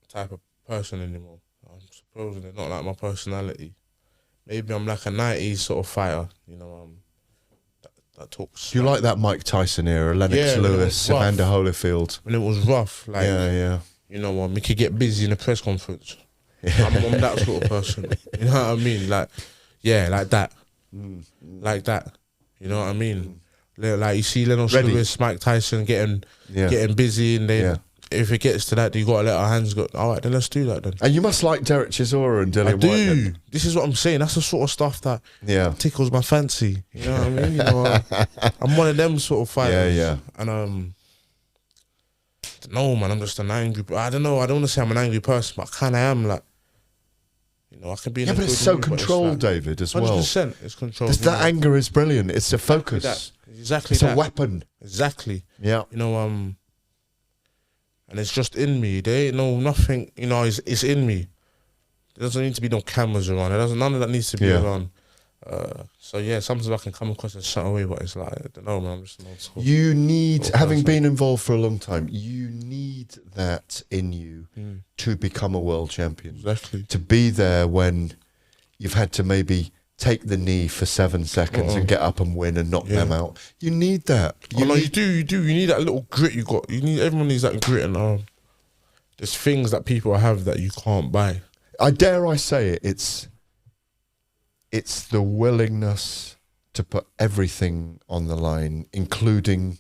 type of person anymore. I'm supposing they're not like my personality. Maybe I'm like a 90s sort of fighter, you know, that talks. Do you like that Mike Tyson era, Lennox Lewis, Evander Holyfield? When it was rough, like, you know, we could get busy in a press conference. I'm that sort of person. You know what I mean? Like, yeah, like that. Like that. You know what I mean? Like you see Lennox Lewis, Mike Tyson getting busy, and then if it gets to that, you got to let our hands go. All right, then let's do that then. And you must like Derek Chisora and Dillian White. I do. This is what I'm saying. That's the sort of stuff that tickles my fancy. You know what I mean? You know, I'm one of them sort of fighters. Yeah. And no, man, I'm just an angry. I don't know. I don't want to say I'm an angry person, but I kind of am. Like, You know, I can be. Yeah, but it's so controlled, David, as well. 100%, it's controlled. That anger is brilliant. It's a focus. Exactly. It's a weapon. Exactly. Yeah. You know, and it's just in me. There ain't nothing. You know, it's in me. There doesn't need to be no cameras around. None of that needs to be around. So yeah, sometimes I can come across as shut away, but it's like, I don't know, man. I'm just an old school. You need, having been involved for a long time, you need that in you to become a world champion. Exactly. To be there when you've had to maybe take the knee for 7 seconds and get up and win and knock them out. You need that. You do. You need that little grit you got. Everyone needs that grit, and there's things that people have that you can't buy. I dare I say it, it's the willingness to put everything on the line, including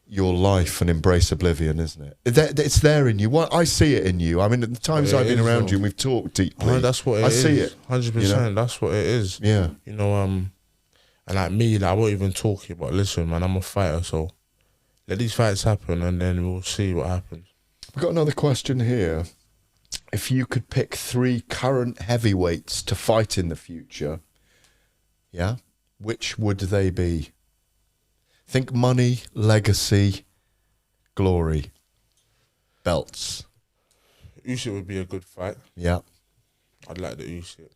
your life, and embrace oblivion, isn't it? It's there in you. I see it in you. I mean, at the times I've been around you and we've talked deeply, that's what it is. I see it. 100%. You know? That's what it is. Yeah. You know, and like me, like, I won't even talk it, but listen, man, I'm a fighter, so let these fights happen and then we'll see what happens. We've got another question here. If you could pick 3 current heavyweights to fight in the future, which would they be? Think money, legacy, glory, belts. Usyk would be a good fight. Yeah. I'd like the Usyk.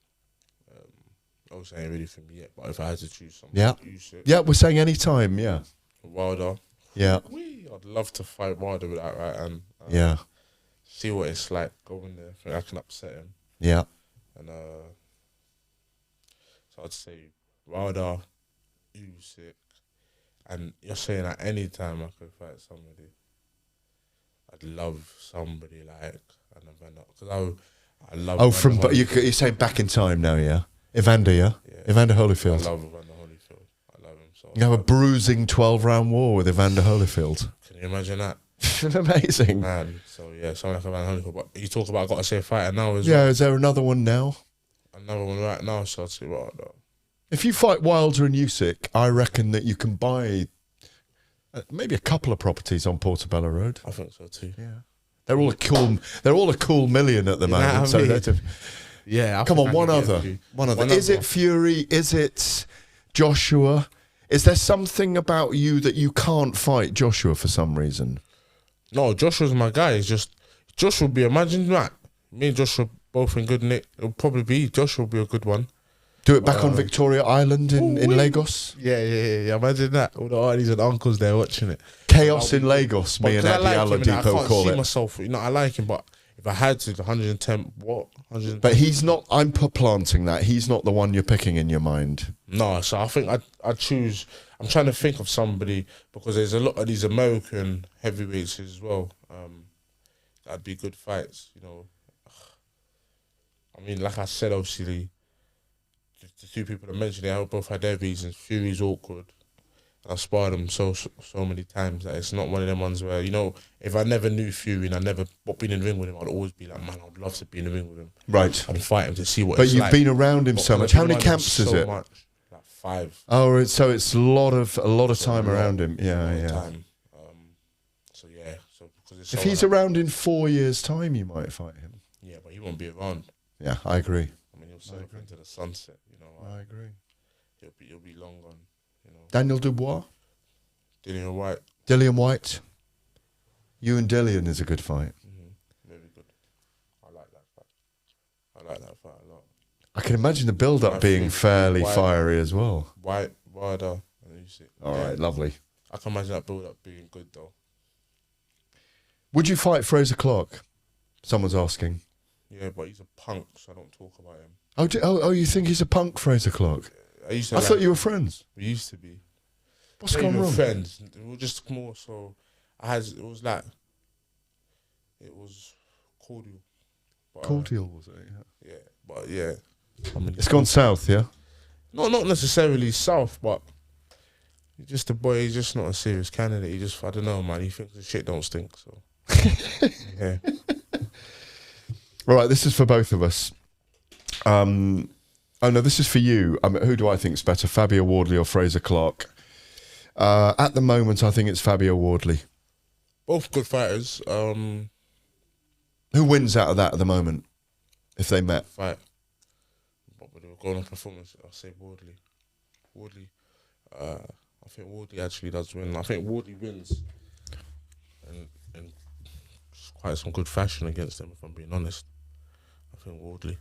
Obviously, ain't ready for me yet, but if I had to choose someone, Usyk. Yeah, we're saying any time, yeah. Wilder. Yeah. I'd love to fight Wilder with that right hand. See what it's like, go in there. I think I can upset him. Yeah. And so I'd say Wilder, Usyk, and you're saying at any time I could fight somebody. I'd love somebody like an Evander, because I love. But you're saying back in time now, yeah. Evander, yeah. Evander Holyfield. I love Evander Holyfield. I love him so. You have a bruising 12-round war with Evander Holyfield. Can you imagine that? Amazing. Man, so yeah, something like Evander Holyfield. But you talk about, I got to say, fighter now as well. Yeah, is there another one now? Another one right now, so I'd say Wilder. If you fight Wilder and Usyk, I reckon that you can buy maybe a couple of properties on Portobello Road. I think so too. Yeah, they're all a cool million at the moment. So come on, one other. Is it Fury? Is it Joshua? Is there something about you that you can't fight Joshua for some reason? No, Joshua's my guy. It's just Joshua would be. Imagine that. Me and Joshua both in good nick. It'll probably be Joshua. Will be a good one. Do it back on Victoria Island in Lagos? Yeah. Imagine that. All the aunties and uncles there watching it. Chaos in Lagos, me and Eddie Aladipo call it. I can't see myself, I like him, but if I had to, 110, what? 110. But he's not, I'm planting that. He's not the one you're picking in your mind. No, so I think I'd choose, I'm trying to think of somebody, because there's a lot of these American heavyweights as well. That'd be good fights, I mean, like I said, obviously, the 2 people I mentioned, they both had Davies, and Fury's awkward. And I sparred him so many times that it's not one of them ones where, if I never knew Fury and I never been in the ring with him, I'd always be like, man, I'd love to be in the ring with him. Right. I'd fight him to see what it's like. But you've been around him so much. How many camps is it? Much, like 5. Oh, so it's a lot of time around him. Yeah. Time. So yeah. So because it's if he's around in 4 years' time, you might fight him. Yeah, but he won't be around. Yeah, I agree. I mean, he'll sail into the sunset. I agree. He'll be long gone. Daniel Dubois, Dillian White. You and Dillian is a good fight. Very good. I like that fight a lot. I can imagine the build-up being fairly fiery as well. Wilder, and Usyk. All right, lovely. I can imagine that build-up being good though. Would you fight Fraser Clark? Someone's asking. Yeah, but he's a punk, so I don't talk about him. Oh, you think he's a punk, Fraser Clark? I thought you were friends. We used to be. What's gone wrong? Friends. We were just more so. It was cordial. But, cordial, was it? Yeah, but yeah. I mean, it's gone south, yeah? No, not necessarily south, but he's just a boy. He's just not a serious candidate. I don't know, man. He thinks the shit don't stink, so. Yeah. All right, this is for both of us. Oh no, this is for you. Who do I think is better, Fabio Wardley or Fraser Clark? At the moment, I think it's Fabio Wardley. Both good fighters. Who wins out of that at the moment, if they met? Fight. going on performance, I'll say Wardley. I think Wardley actually does win. I think Wardley wins in quite some good fashion against them, if I'm being honest. I think Wardley.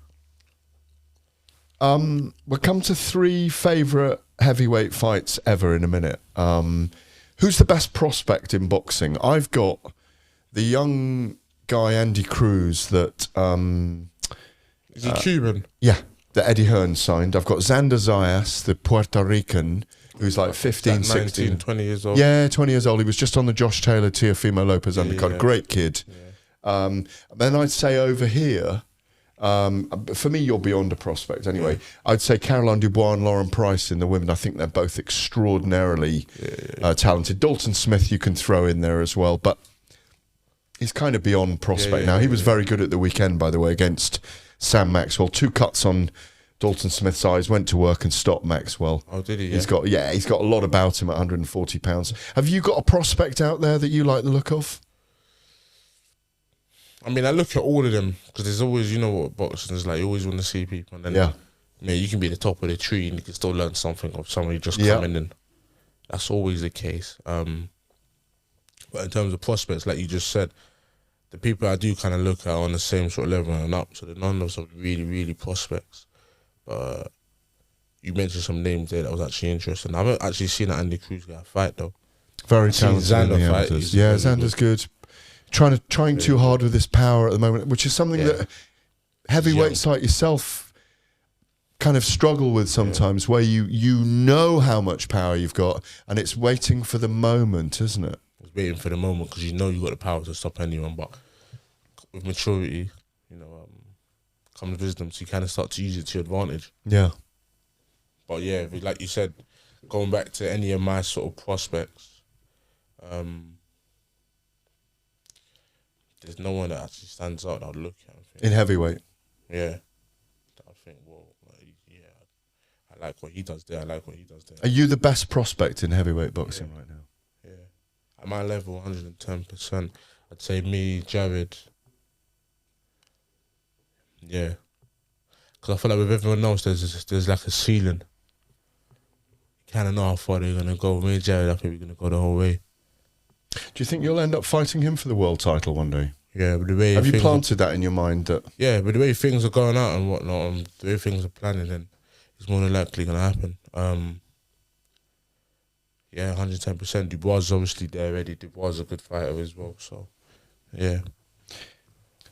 We'll come to 3 favourite heavyweight fights ever in a minute. Who's the best prospect in boxing? I've got the young guy Andy Cruz that... Is he Cuban? Yeah, that Eddie Hearn signed. I've got Xander Zayas, the Puerto Rican, who's like 15, 19, 16. 20 years old. Yeah, 20 years old. He was just on the Josh Taylor, Teofimo Lopez undercard. Yeah. Great kid. Yeah. Then I'd say over here, for me, you're beyond a prospect anyway. I'd say Caroline Dubois and Lauren Price in the women. I think they're both extraordinarily talented. Dalton Smith you can throw in there as well, but he's kind of beyond prospect now. He was very good at the weekend, by the way, against Sam Maxwell. 2 cuts on Dalton Smith's eyes, went to work and stopped Maxwell. Oh, did he? He's got a lot about him at 140 pounds. Have you got a prospect out there that you like the look of? I mean, I look at all of them because there's always, you know what boxing is like. You always want to see people, and then you can be the top of the tree and you can still learn something of somebody just coming in. That's always the case. But in terms of prospects, like you just said, the people I do kind of look at are on the same sort of level and up. So none of us are really, really prospects. But you mentioned some names there that was actually interesting. I haven't actually seen an Andy Cruz guy fight though. Very talented. Xander fight. Yeah, Xander's good. Trying too hard with his power at the moment, which is something that heavyweights like yourself kind of struggle with sometimes, where you know how much power you've got, and it's waiting for the moment, isn't it? It's waiting for the moment because you know you've got the power to stop anyone, but with maturity, comes wisdom, so you kind of start to use it to your advantage. Yeah. But yeah, like you said, going back to any of my sort of prospects, there's no one that actually stands out that I'd look at. In heavyweight? Yeah. I think, I like what he does there. Are you the best prospect in heavyweight boxing right now? Yeah. At my level, 110%. I'd say me, Jared. Yeah. Because I feel like with everyone else, there's like a ceiling. You kind of know how far they're going to go. Me and Jared, I think we're going to go the whole way. Do you think you'll end up fighting him for the world title one day? Yeah, but the way have you planted that in your mind? That but the way things are going out and whatnot, and the way things are planning, then it's more than likely going to happen. 110%. Dubois is obviously there already. Dubois is a good fighter as well. So, yeah.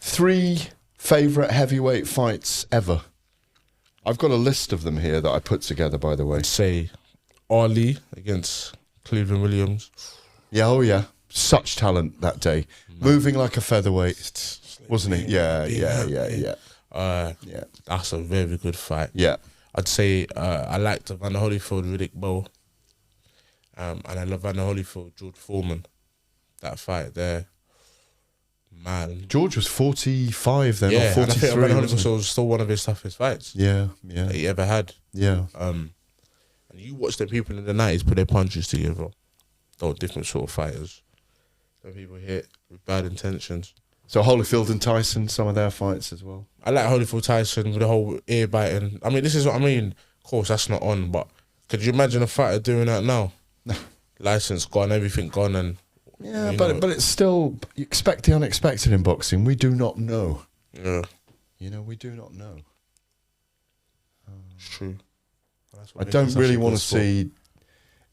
3 favourite heavyweight fights ever. I've got a list of them here that I put together, by the way. I'd say Ali against Cleveland Williams. Yeah, oh yeah. Such talent that day. Moving like a featherweight, wasn't he? Yeah. That's a very good fight. Yeah. I'd say I liked Evander Holyfield, Riddick Bowe. And I love Evander Holyfield, George Foreman. That fight there. Man. George was 45 then, or 43. And I think Evander Holyfield was still one of his toughest fights. Yeah. That he ever had. Yeah. And you watch the people in the 90s put their punches together. They're different sort of fighters. Some people hit with bad intentions. So Holyfield and Tyson, some of their fights as well. I like Holyfield Tyson with the whole ear biting. I mean, this is what I mean. Of course, that's not on, but could you imagine a fighter doing that now? License gone, everything gone, and but it's still, you expect the unexpected in boxing. We do not know. Yeah, we do not know. It's true. I don't really want to see.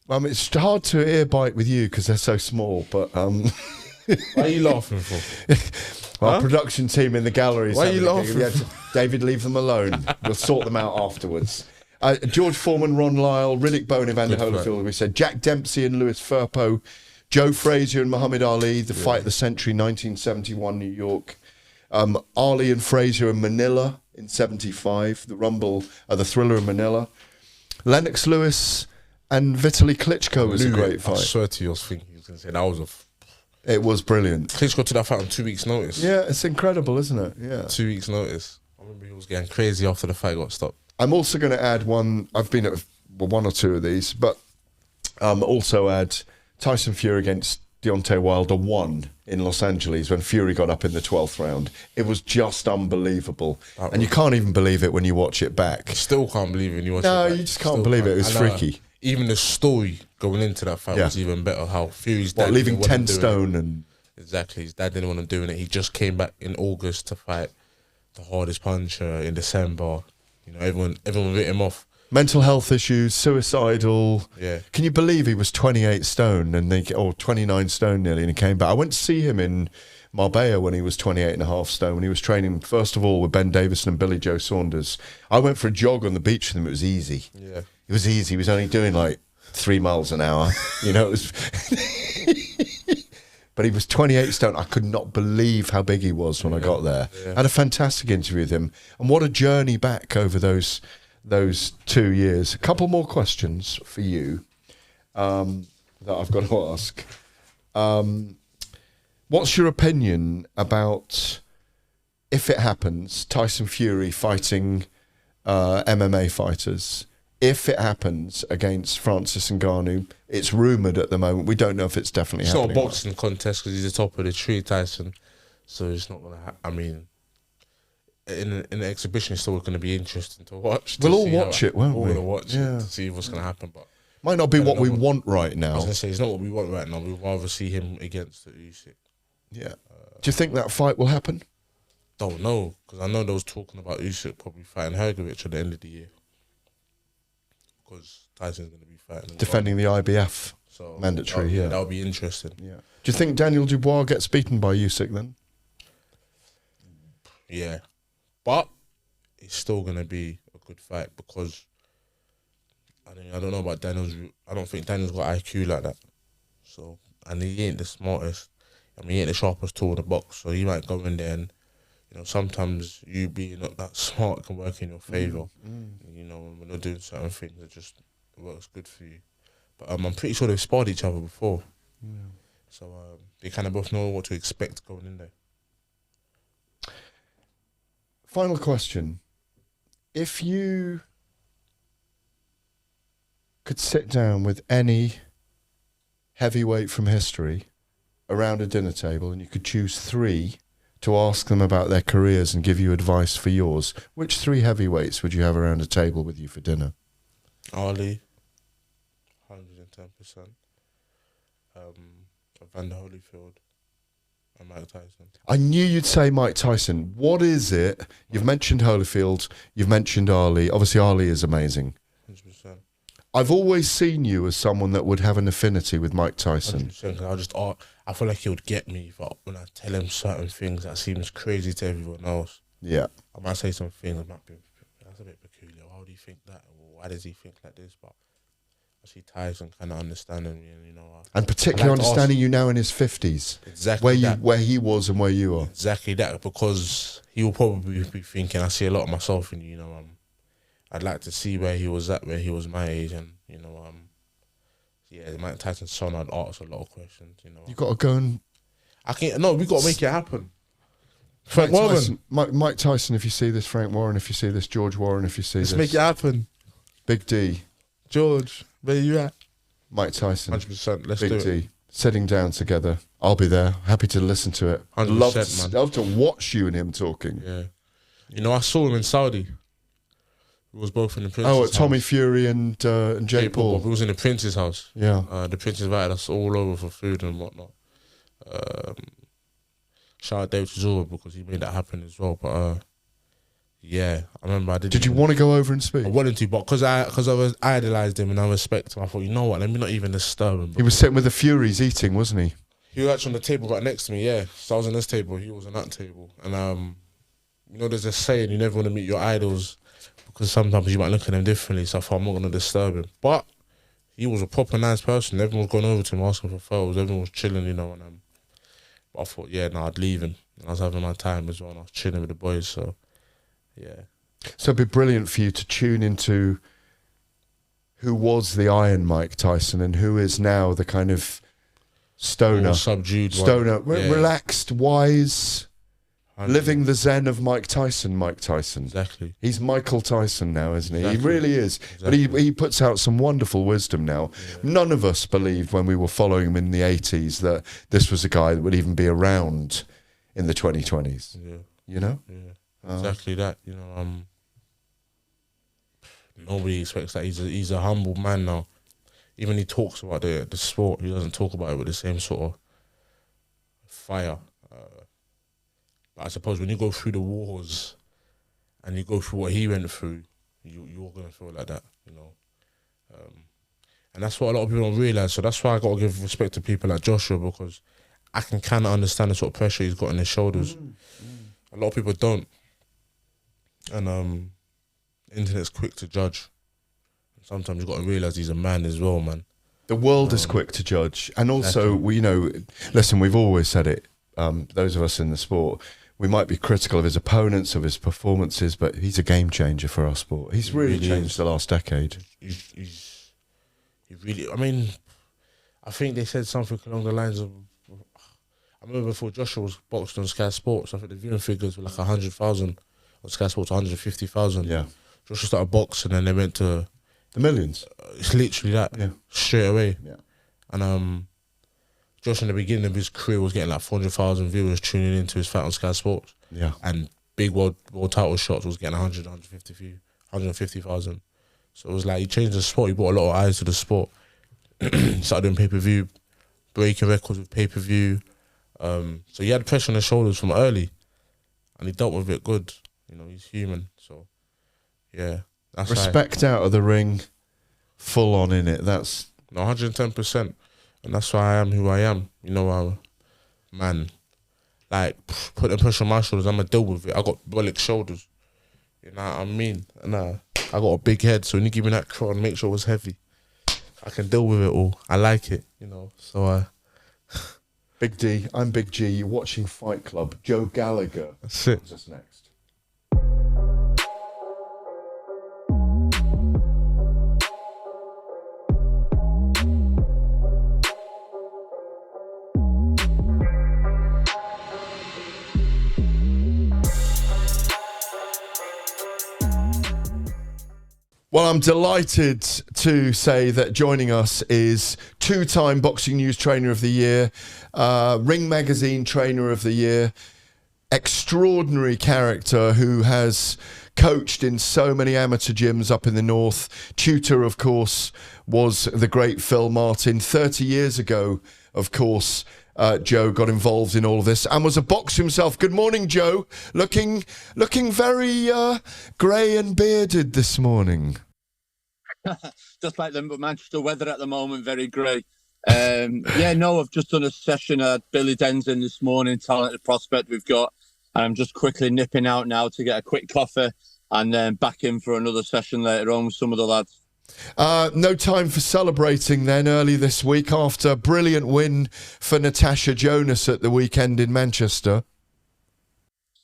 It's hard to ear bite with you because they're so small, but Why are you laughing for? Our production team in the gallery. Why are you laughing? David, leave them alone. We'll sort them out afterwards. George Foreman, Ron Lyle, Riddick Bowe and Evander Holyfield, we said. Jack Dempsey and Louis Firpo, Joe Frazier and Muhammad Ali, the fight of the century, 1971, New York. Ali and Frazier in Manila in 75, the thriller in Manila. Lennox Lewis and Vitaly Klitschko was a great fight. I swear to you, I was thinking he was going to say that was It was brilliant. Klitschko took that fight on 2 weeks' notice. Yeah, it's incredible, isn't it? Yeah. 2 weeks' notice. I remember he was getting crazy after the fight got stopped. I'm also going to add one. I've been at one or two of these, but also add Tyson Fury against Deontay Wilder won in Los Angeles when Fury got up in the 12th round. It was just unbelievable. And you can't even believe it when you watch it back. Still can't believe it when you watch it No, back. you just can't believe it. It was freaky. Even the story going into that fight was even better. How Fury's dad leaving 10 stone and... Exactly. His dad didn't want him doing it. He just came back in August to fight the hardest puncher in December. You know, everyone wrote him off. Mental health issues, suicidal. Yeah. Can you believe he was 28 stone or 29 stone nearly, and he came back? I went to see him in Marbella when he was 28 and a half stone, when he was training, first of all, with Ben Davison and Billy Joe Saunders. I went for a jog on the beach with him. It was easy. Yeah. It was easy. He was only doing like 3 miles an hour. You know, it was... But he was 28 stone. I could not believe how big he was when I got there. Yeah. I had a fantastic interview with him. And what a journey back over those 2 years. A couple more questions for you that I've got to ask. What's your opinion about, if it happens, Tyson Fury fighting MMA fighters? If it happens against Francis Ngannou, it's rumoured at the moment. We don't know if it's definitely happening. It's not a boxing contest because he's the top of the tree, Tyson. So it's not going to I mean, in the exhibition, it's still going to be interesting to watch. We'll all watch it, won't we? We're going to watch it to see what's going to happen. But might not be what we want right now. I was going to say, it's not what we want right now. We'd rather see him against the Usyk. Yeah. Do you think that fight will happen? Don't know, because I know they was talking about Usyk probably fighting Hergovich at the end of the year. Because Tyson's going to be fighting. Defending the IBF mandatory, that would be interesting. Yeah. Do you think Daniel Dubois gets beaten by Usyk then? Yeah. But it's still going to be a good fight because I don't know about Daniel's. I don't think Daniel's got IQ like that. So, and he ain't the smartest. I mean, he ain't the sharpest tool in the box. So he might go in there and, you know, sometimes you being not that smart can work in your favour. You know, when you're doing certain things, it just works good for you. But I'm pretty sure they've sparred each other before. Yeah. So they kind of both know what to expect going in there. Final question. If you could sit down with any heavyweight from history around a dinner table and you could choose 3 to ask them about their careers and give you advice for yours, which 3 heavyweights would you have around a table with you for dinner? Ali, 110%. Evander Holyfield and Mike Tyson. I knew you'd say Mike Tyson. What is it? You've mentioned Holyfield, you've mentioned Ali. Obviously, Ali is amazing. 100%. I've always seen you as someone that would have an affinity with Mike Tyson. 100%. I feel like he would get me when I tell him certain things that seems crazy to everyone else. Yeah. I might say some things that might be, that's a bit peculiar. Why do you think that? Or why does he think like this? But I see Tyson kind of understanding me, and you know. And particularly understanding you now in his 50s. Exactly. Where he was and where you are. Exactly that, because he will probably be thinking, I see a lot of myself in you, you know. I'd like to see where he was at, where he was my age, and you know, yeah, Mike Tyson's son, I'd ask a lot of questions, you know. You got to go and... we got to make it happen. Frank Warren. Mike Tyson, if you see this, Frank Warren, if you see this, George Warren, if you see this. Let's make it happen. Big D. George, where you at? Mike Tyson. 100%, let's Big do it. D. Sitting down together. I'll be there. Happy to listen to it. 100%, love to watch you and him talking. Yeah. You know, I saw him in Saudi. We was both in the Prince's house. Tommy Fury and Jake Paul. We was in the Prince's house. Yeah. The Prince invited us all over for food and whatnot. Shout out David Adeleye because he made that happen as well. But yeah, I remember I did. Did you want to go over and speak? I wanted to, but because I idolised him and I respect him, I thought, you know what, let me not even disturb him. He was sitting with the Furies eating, wasn't he? He was actually on the table right next to me, yeah. So I was on this table, he was on that table. And you know, there's a saying, you never want to meet your idols because sometimes you might look at them differently. So I thought, I'm not going to disturb him. But he was a proper nice person. Everyone was going over to him asking for photos. Everyone was chilling, you know. And but I thought, yeah, no, I'd leave him. And I was having my time as well. And I was chilling with the boys, so yeah. So it'd be brilliant for you to tune into who was the Iron Mike Tyson and who is now the kind of stoner, subdued, relaxed, wise. Living the zen of Mike Tyson. Exactly. He's Michael Tyson now, isn't he? Exactly. He really is. Exactly. But he puts out some wonderful wisdom now. Yeah. None of us believed when we were following him in the 80s that this was a guy that would even be around in the 2020s. Yeah. You know? Yeah. Exactly that. You know, nobody expects that. He's a humble man now. Even he talks about the sport, he doesn't talk about it with the same sort of fire. But I suppose when you go through the wars and you go through what he went through, you're going to feel like that, you know. And that's what a lot of people don't realise. So that's why I got to give respect to people like Joshua, because I can kind of understand the sort of pressure he's got on his shoulders. A lot of people don't. And the internet's quick to judge. Sometimes you've got to realise he's a man as well, man. The world is quick to judge. And also, listen, we've always said it, those of us in the sport, we might be critical of his opponents, of his performances, but he's a game changer for our sport. He's really changed the last decade. He really, I mean, I think they said something along the lines of, I remember before Joshua was boxed on Sky Sports, I think the viewing figures were like 100,000 on Sky Sports, 150,000. Yeah. Joshua started boxing and they went to the millions. It's literally that, straight away. Yeah. And Josh in the beginning of his career was getting like 400,000 viewers tuning into his fight on Sky Sports. Yeah. And big world title shots was getting 150,000. So it was like he changed the sport. He brought a lot of eyes to the sport. He started doing pay-per-view, breaking records with pay-per-view. So he had pressure on his shoulders from early, and he dealt with it good. You know, he's human. So yeah, that's respect out of the ring, full on in it. That's 110%, and that's why I am who I am. You know, man, like put the pressure on my shoulders. I'ma deal with it. I got bollock shoulders. You know what I mean? And I got a big head, so when you give me that crown, make sure it was heavy. I can deal with it all. I like it, you know. So Big D, I'm Big G. You're watching Fight Club. Joe Gallagher. That's it. Comes us next. Well, I'm delighted to say that joining us is two-time Boxing News Trainer of the Year, Ring Magazine Trainer of the Year, extraordinary character who has coached in so many amateur gyms up in the north. Tutor, of course, was the great Phil Martin. 30 years ago, of course, Joe got involved in all of this and was a boxer himself. Good morning, Joe. Looking very grey and bearded this morning. Just like the Manchester weather at the moment, very grey. I've just done a session at Billy Den's in this morning, talented prospect we've got. And I'm just quickly nipping out now to get a quick coffee and then back in for another session later on with some of the lads. No time for celebrating then early this week after a brilliant win for Tasha Jonas at the weekend in Manchester.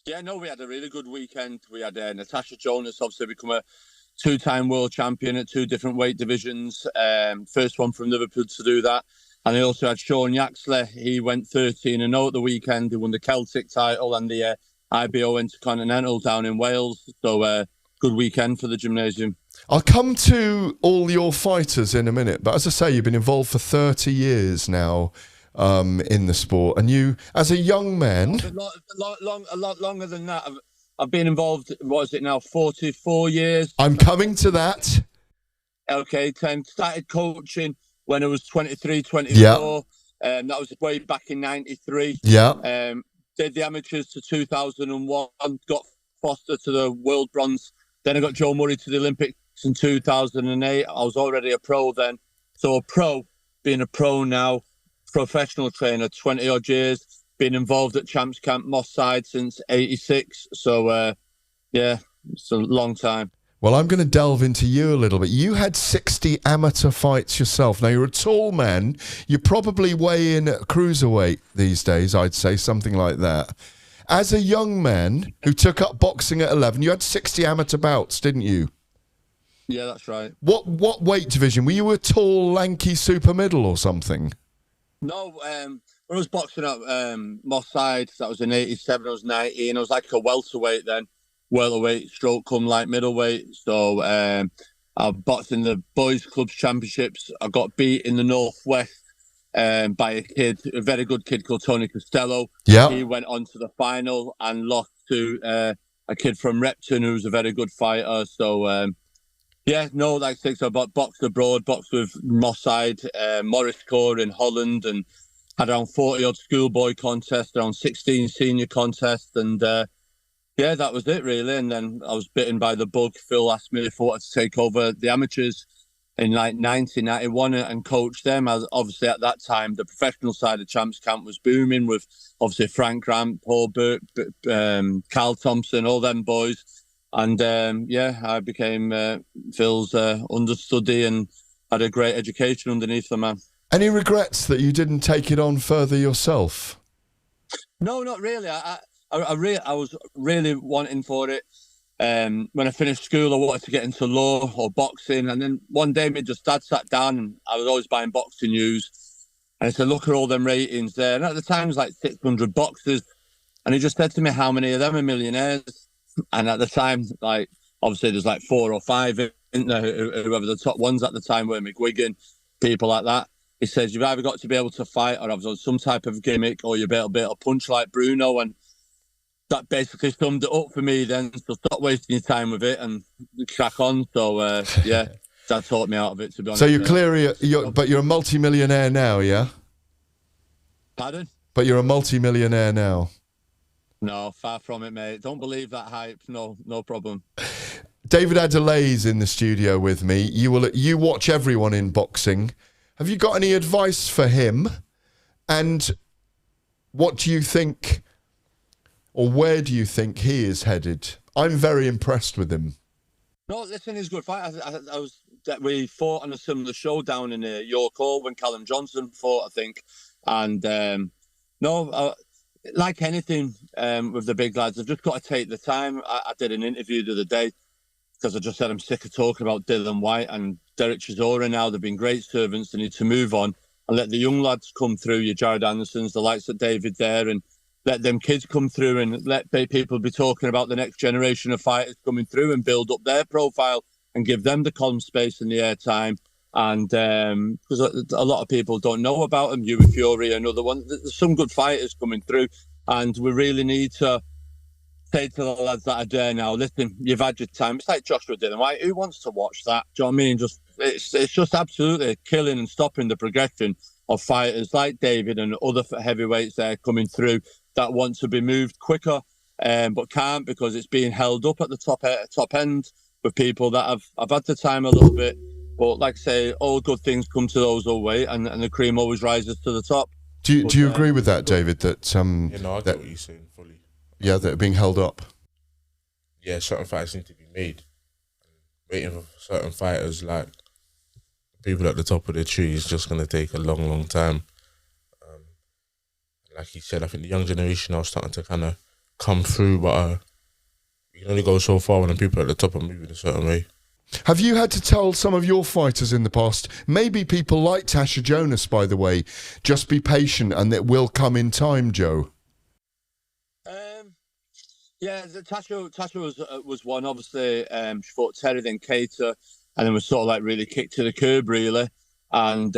Yeah, no, we had a really good weekend. We had Tasha Jonas obviously become a two-time world champion at two different weight divisions. First one from Liverpool to do that. And they also had Sean Yaxley. He went 13-0 at the weekend. He won the Celtic title and the IBO Intercontinental down in Wales. So good weekend for the gymnasium. I'll come to all your fighters in a minute. But as I say, you've been involved for 30 years now in the sport. And you, as a young man... A lot longer than that. I've been involved, what is it now, 44 years? I'm coming to that. Okay, started coaching when I was 23, 24. Yeah. That was way back in 93. Yeah. Did the amateurs to 2001, got Foster to the world bronze. Then I got Joe Murray to the Olympics in 2008. I was already a pro then. So being a pro now, professional trainer, 20 odd years. Been involved at Champs Camp Moss Side since 86. So, it's a long time. Well, I'm going to delve into you a little bit. You had 60 amateur fights yourself. Now, you're a tall man. You probably weigh in at cruiserweight these days, I'd say, something like that. As a young man who took up boxing at 11, you had 60 amateur bouts, didn't you? Yeah, that's right. What weight division? Were you a tall, lanky super middle or something? No, when I was boxing at Moss Side, that was in 87, I was 19. I was like a welterweight then, welterweight stroke come light middleweight. So I boxed in the Boys Clubs Championships. I got beat in the Northwest by a very good kid called Tony Costello. Yeah. He went on to the final and lost to a kid from Repton who's a very good fighter. So, like six. I boxed abroad, boxed with Moss Side, Morris Core in Holland, and had around 40-odd schoolboy contests, around 16 senior contests, and that was it really. And then I was bitten by the bug. Phil asked me if I wanted to take over the amateurs in like 1991 and coach them. As obviously at that time, the professional side of Champs Camp was booming with obviously Frank Grant, Paul Burke, Carl Thompson, all them boys. And I became Phil's understudy and had a great education underneath the man. Any regrets that you didn't take it on further yourself? No, not really. I was really wanting for it. When I finished school, I wanted to get into law or boxing. And then one day, my dad sat down, and I was always buying boxing news. And he said, look at all them ratings there. And at the time, it was like 600 boxers. And he just said to me, how many of them are millionaires? And at the time, like, obviously, there's like 4 or 5, isn't there, whoever the top ones at the time were, McGuigan, people like that. He says, you've either got to be able to fight or have some type of gimmick, or you'll be able to punch like Bruno. And that basically summed it up for me then. So stop wasting your time with it and crack on. So, Dad taught me out of it, to be honest. So you're clearly, but you're a multi-millionaire now, yeah? Pardon? But you're a multi-millionaire now. No, far from it, mate. Don't believe that hype. No problem. David Adeleye in the studio with me. You watch everyone in boxing. Have you got any advice for him? And what do you think, or where do you think he is headed? I'm very impressed with him. No, listen, he's a good fight. We fought on a similar showdown in York Hall when Callum Johnson fought, I think. And like anything with the big lads, I've just got to take the time. I did an interview the other day because I just said I'm sick of talking about Dylan White and Derek Chisora now. They've been great servants. They need to move on and let the young lads come through, your Jared Andersons, the likes of David there, and let them kids come through and let people be talking about the next generation of fighters coming through and build up their profile and give them the column space and the airtime. And because a lot of people don't know about them, Huey Fury, another one. There's some good fighters coming through, and we really need to say to the lads that are there now, listen, you've had your time. It's like Joshua Dylan White. Who wants to watch that? Do you know what I mean? It's just absolutely killing and stopping the progression of fighters like David and other heavyweights there coming through that want to be moved quicker, but can't because it's being held up at the top end with people that have had the time a little bit. But like I say, all good things come to those who wait, and the cream always rises to the top. Do you agree with that, David? That I get what you're saying fully. Yeah, that are being held up. Yeah, certain fights need to be made. Waiting for certain fighters, like people at the top of the tree, is just going to take a long, long time. Like he said, I think the young generation are starting to kind of come through, but you can only go so far when the people at the top are moving a certain way. Have you had to tell some of your fighters in the past, maybe people like Tasha Jonas, by the way, just be patient and it will come in time, Joe? Tasha was one. Obviously, she fought Terry, then Cater, and then was sort of like really kicked to the curb, really, and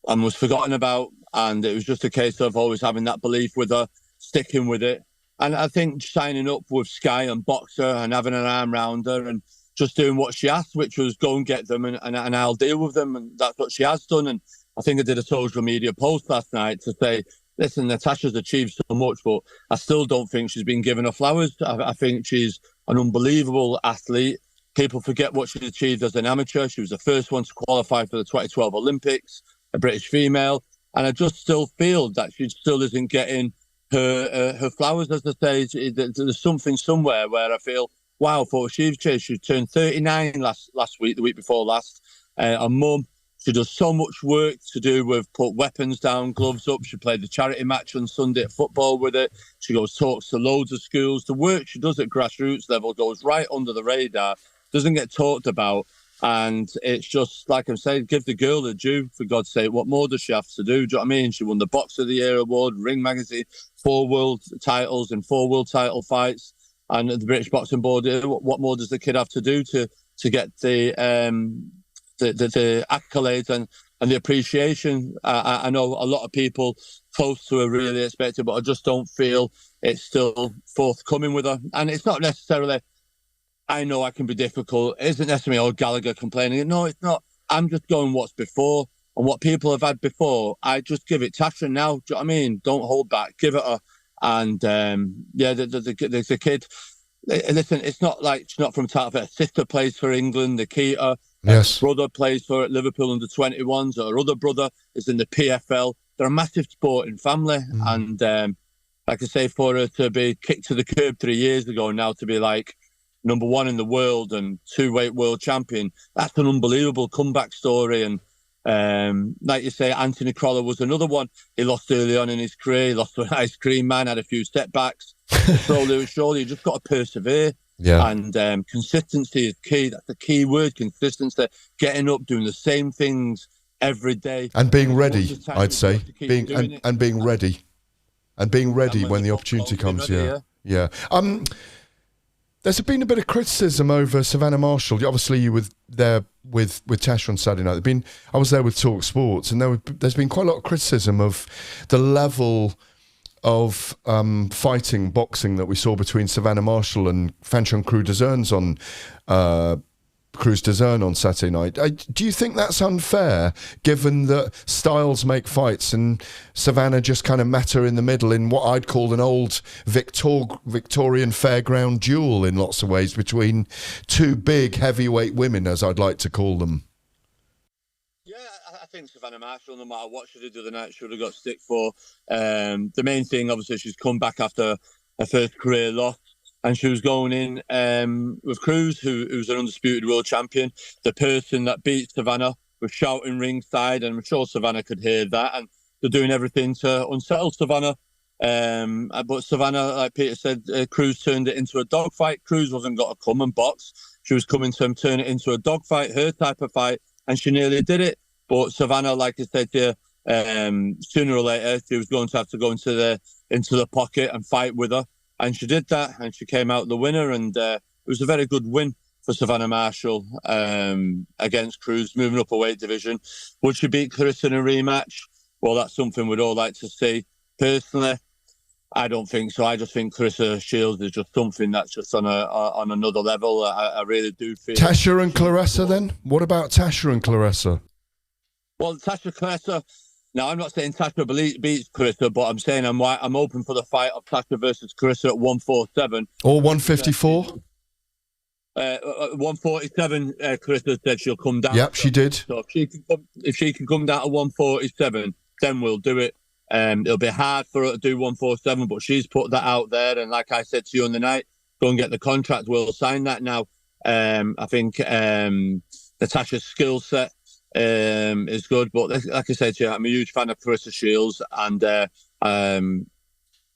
was forgotten about. And it was just a case of always having that belief with her, sticking with it. And I think signing up with Sky and Boxer and having an arm round her and just doing what she asked, which was go and get them and I'll deal with them. And that's what she has done. And I think I did a social media post last night to say, listen, Natasha's achieved so much, but I still don't think she's been given her flowers. I think she's an unbelievable athlete. People forget what she achieved as an amateur. She was the first one to qualify for the 2012 Olympics, a British female. And I just still feel that she still isn't getting her flowers, as I say. There's something somewhere where I feel, wow, for she turned 39 last week, the week before last. Her mum, she does so much work to do with put weapons down, gloves up. She played the charity match on Sunday at football with it. She talks to loads of schools. The work she does at grassroots level goes right under the radar, doesn't get talked about. And it's just, like I'm saying, give the girl a due, for God's sake. What more does she have to do? Do you know what I mean? She won the Box of the Year award, Ring Magazine, 4 world titles and 4 world title fights. And the British Boxing Board, what more does the kid have to do to get the accolades and the appreciation? I know a lot of people close to her really expect it, but I just don't feel it's still forthcoming with her. And it's not necessarily, I know I can be difficult. It isn't necessarily old Gallagher complaining. No, it's not. I'm just going what's before and what people have had before. I just give it Tasha now. Do you know what I mean? Don't hold back. Give it her. And the kid. Listen, it's not like she's not from Tartford. Her sister plays for England, Nikita. Yes. Her brother plays for Liverpool under-21s. Her other brother is in the PFL. They're a massive sporting family. And like I say, for her to be kicked to the curb 3 years ago, now to be like number 1 in the world and 2-weight world champion, that's an unbelievable comeback story. And like you say, Anthony Crolla was another one. He lost early on in his career. He lost to an ice cream man, had a few setbacks. Surely, you just got to persevere. Yeah. And consistency is key. That's the key word, consistency. Getting up, doing the same things every day. And being ready, I'd say. Being ready. And being ready when the opportunity comes. Ready, yeah. There's been a bit of criticism over Savannah Marshall. Obviously, you were there with Tasha on Saturday night. I was there with Talk Sports, and there's been quite a lot of criticism of the level of fighting, boxing that we saw between Savannah Marshall and Fanchon Cruz Dezern on Saturday night. Do you think that's unfair, given that styles make fights and Savannah just kind of met her in the middle in what I'd call an old Victorian fairground duel in lots of ways between two big heavyweight women, as I'd like to call them? Yeah, I think Savannah Marshall, no matter what she did the other night, she would have got stick for. The main thing, obviously, she's come back after her first career loss. And she was going in with Cruz, who's an undisputed world champion. The person that beat Savannah was shouting ringside, and I'm sure Savannah could hear that. And they're doing everything to unsettle Savannah. But Savannah, like Peter said, Cruz turned it into a dogfight. Cruz wasn't got to come and box. She was coming to turn it into a dogfight, her type of fight, and she nearly did it. But Savannah, like I said to you, sooner or later, she was going to have to go into the pocket and fight with her. And she did that, and she came out the winner, and it was a very good win for Savannah Marshall against Cruz, moving up a weight division. Would she beat Clarissa in a rematch? Well, that's something we'd all like to see. Personally, I don't think so. I just think Clarissa Shields is just something that's just on another level. I really do feel. Tasha and Clarissa, then? What about Tasha and Clarissa? Well, Clarissa. Now, I'm not saying Tasha beats Clarissa, but I'm saying I'm open for the fight of Tasha versus Clarissa at 147. Or 154? 147, Clarissa said she'll come down. Yep, she did. So if she can come down to 147, then we'll do it. It'll be hard for her to do 147, but she's put that out there. And like I said to you on the night, go and get the contract. We'll sign that now. I think Natasha's skill set is good, but like I said to you, I'm a huge fan of Clarissa Shields, and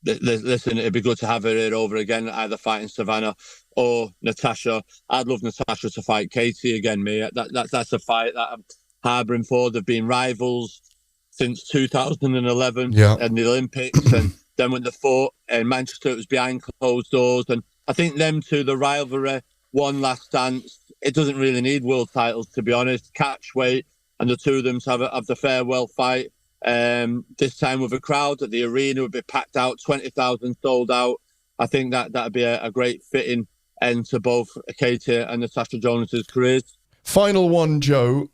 listen, it'd be good to have her here over again, either fighting Savannah or Natasha. I'd love Natasha to fight Katie again, mate. That's a fight that I'm harbouring for. They've been rivals since 2011 and the Olympics, and then when they fought in Manchester, it was behind closed doors, and I think them two, the rivalry, one last dance. It doesn't really need world titles, to be honest. Catch weight, and the two of them to have the farewell fight. This time with a crowd at the arena would be packed out, 20,000 sold out. I think that'd be a great fitting end to both Katie and Natasha Jonas's careers. Final one, Joe.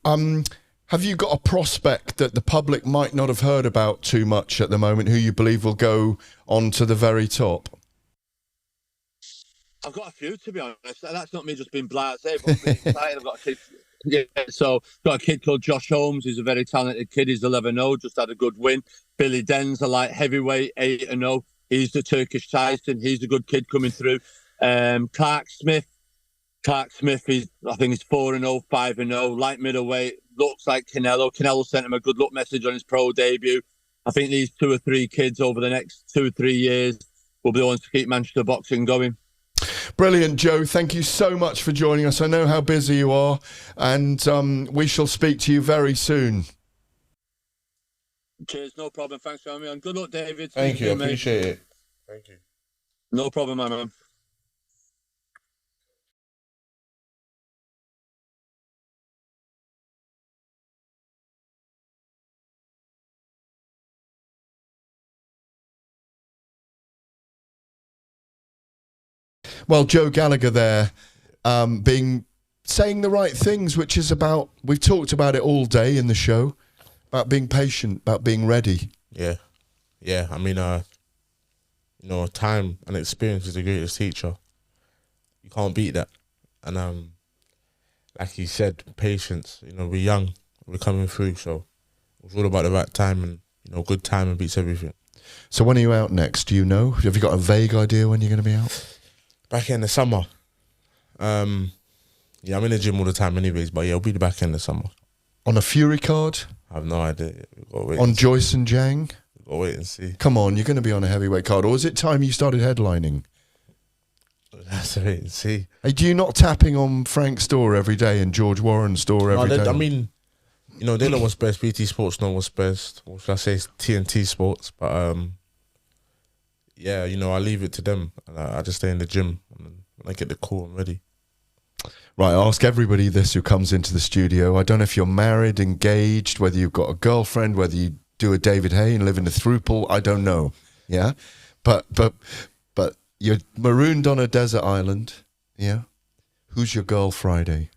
Have you got a prospect that the public might not have heard about too much at the moment, who you believe will go on to the very top? I've got a few, to be honest. That's not me just being blasé, but I'm being excited. I've got a kid. Yeah, so got a kid called Josh Holmes. He's a very talented kid. He's 11-0, just had a good win. Billy Den's a light heavyweight, 8-0. He's the Turkish Tyson. He's a good kid coming through. Clark Smith, I think he's 4-0, 5-0. Light middleweight, looks like Canelo. Canelo sent him a good luck message on his pro debut. I think these 2 or 3 kids over the next 2 or 3 years will be the ones to keep Manchester boxing going. Brilliant, Joe. Thank you so much for joining us. I know how busy you are, and we shall speak to you very soon. Cheers, no problem. Thanks for having me on. Good luck, David. Thank you, I appreciate it. Thank you. No problem, my man. Well, Joe Gallagher there, saying the right things, which is about, we've talked about it all day in the show, about being patient, about being ready. Yeah. I mean, time and experience is the greatest teacher. You can't beat that. And like he said, patience. We're young, we're coming through, so it's all about the right time, and good timing beats everything. So when are you out next? Do you know? Have you got a vague idea when you're going to be out? Back in the summer. I'm in the gym all the time anyways, but it'll be the back end of summer. On a Fury card? I have no idea. We've got to wait on Joyce and Jang? We've got to wait and see. Come on, you're going to be on a heavyweight card, or is it time you started headlining? We'll have to wait and see. Hey, do you not tapping on Frank's store every day and George Warren's store every day? I mean, they know what's best. BT Sports know what's best. What should I say? TNT Sports. But I leave it to them. And I just stay in the gym. And when I get the call, I'm ready. Right, I ask everybody this who comes into the studio. I don't know if you're married, engaged, whether you've got a girlfriend, whether you do a David Hay and live in a throuple. I don't know. Yeah, but you're marooned on a desert island. Yeah, who's your girl Friday?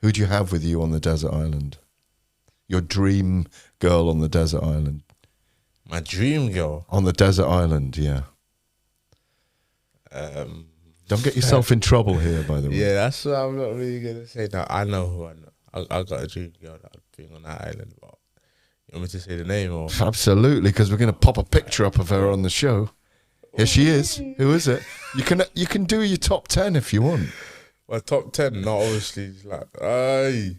Who do you have with you on the desert island? Your dream girl on the desert island. My dream girl on the desert island. Yeah. Don't get yourself in trouble here, by the way. Yeah, that's what I'm not really going to say. Now, I know who I know. I got a dream girl that being on that island. But you want me to say the name? Or? Absolutely, because we're going to pop a picture up of her on the show. Here she is. Who is it? You can do your top 10 if you want. Well, top 10, not obviously. It's like, hey,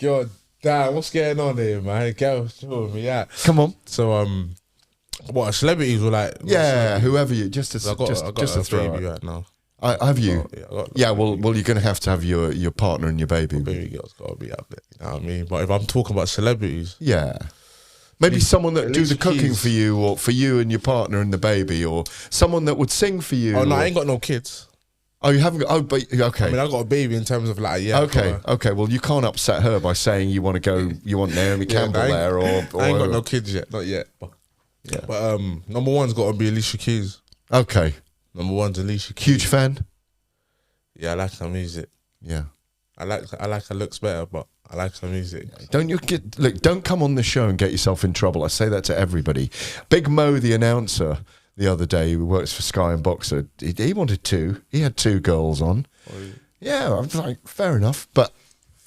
God damn, what's going on here, man? Gareth showing me out. Come on. So, what, celebrities were like? Yeah, whoever you, just to I got to throw baby out. right now. Have you? Well, you're going to have your partner and your baby. My baby girl's got to be up there, you know what I mean? But if I'm talking about celebrities... Yeah. Maybe someone that do the cooking Keys. for you, or for you and your partner and the baby, or someone that would sing for you. Oh, no, I ain't got no kids. Oh, you haven't got... Oh, but... Okay. I mean, I got a baby in terms of like, yeah. Okay, well, you can't upset her by saying you want to go... You want Naomi Campbell there, or... I ain't got no kids yet, not yet. But number one's got to be Alicia Keys. Okay. Number one's Alicia Keys. Huge fan? Yeah, I like her music. Yeah. I like her looks better, but I like her music. Don't come on the show and get yourself in trouble. I say that to everybody. Big Mo, the announcer, the other day, who works for Sky and Boxer, he wanted two. He had two girls on. Yeah, I was like, fair enough. But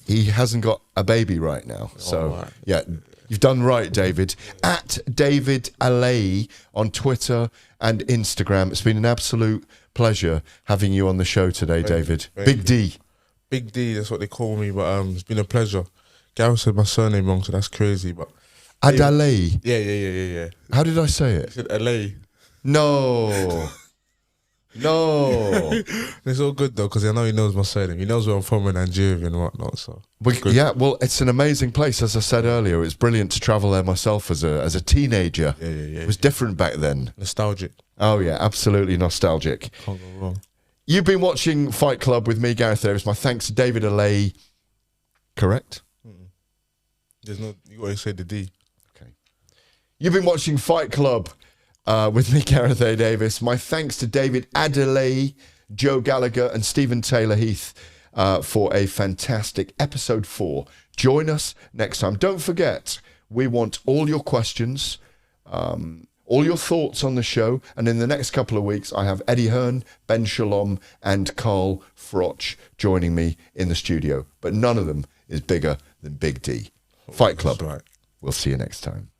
he hasn't got a baby right now. So, right. Yeah, you've done right, David. At David Adeleye on Twitter and Instagram. It's been an absolute pleasure having you on the show today, David. Big D. Big D, that's what they call me, but it's been a pleasure. Gareth said my surname wrong, so that's crazy, but... Adeleye? Yeah. How did I say it? I said LA. No. It's all good, though, because I know he knows my surname. He knows where I'm from in Nigeria and whatnot, so... Well, it's an amazing place, as I said earlier. It's brilliant to travel there myself as a teenager. Yeah. It was different back then. Nostalgic. Oh, yeah, absolutely nostalgic. Can't go wrong. You've been watching Fight Club with me, Gareth A. My thanks to David Adeleye. Correct? There's no... You got to say the D. Okay. You've been watching Fight Club with me, Gareth A. Davis. My thanks to David Adeleye, Joe Gallagher and Stephen Taylor Heath for a fantastic episode 4. Join us next time. Don't forget, we want all your questions, all your thoughts on the show, and in the next couple of weeks, I have Eddie Hearn, Ben Shalom, and Carl Froch joining me in the studio. But none of them is bigger than Big D. Fight Club. Right. We'll see you next time.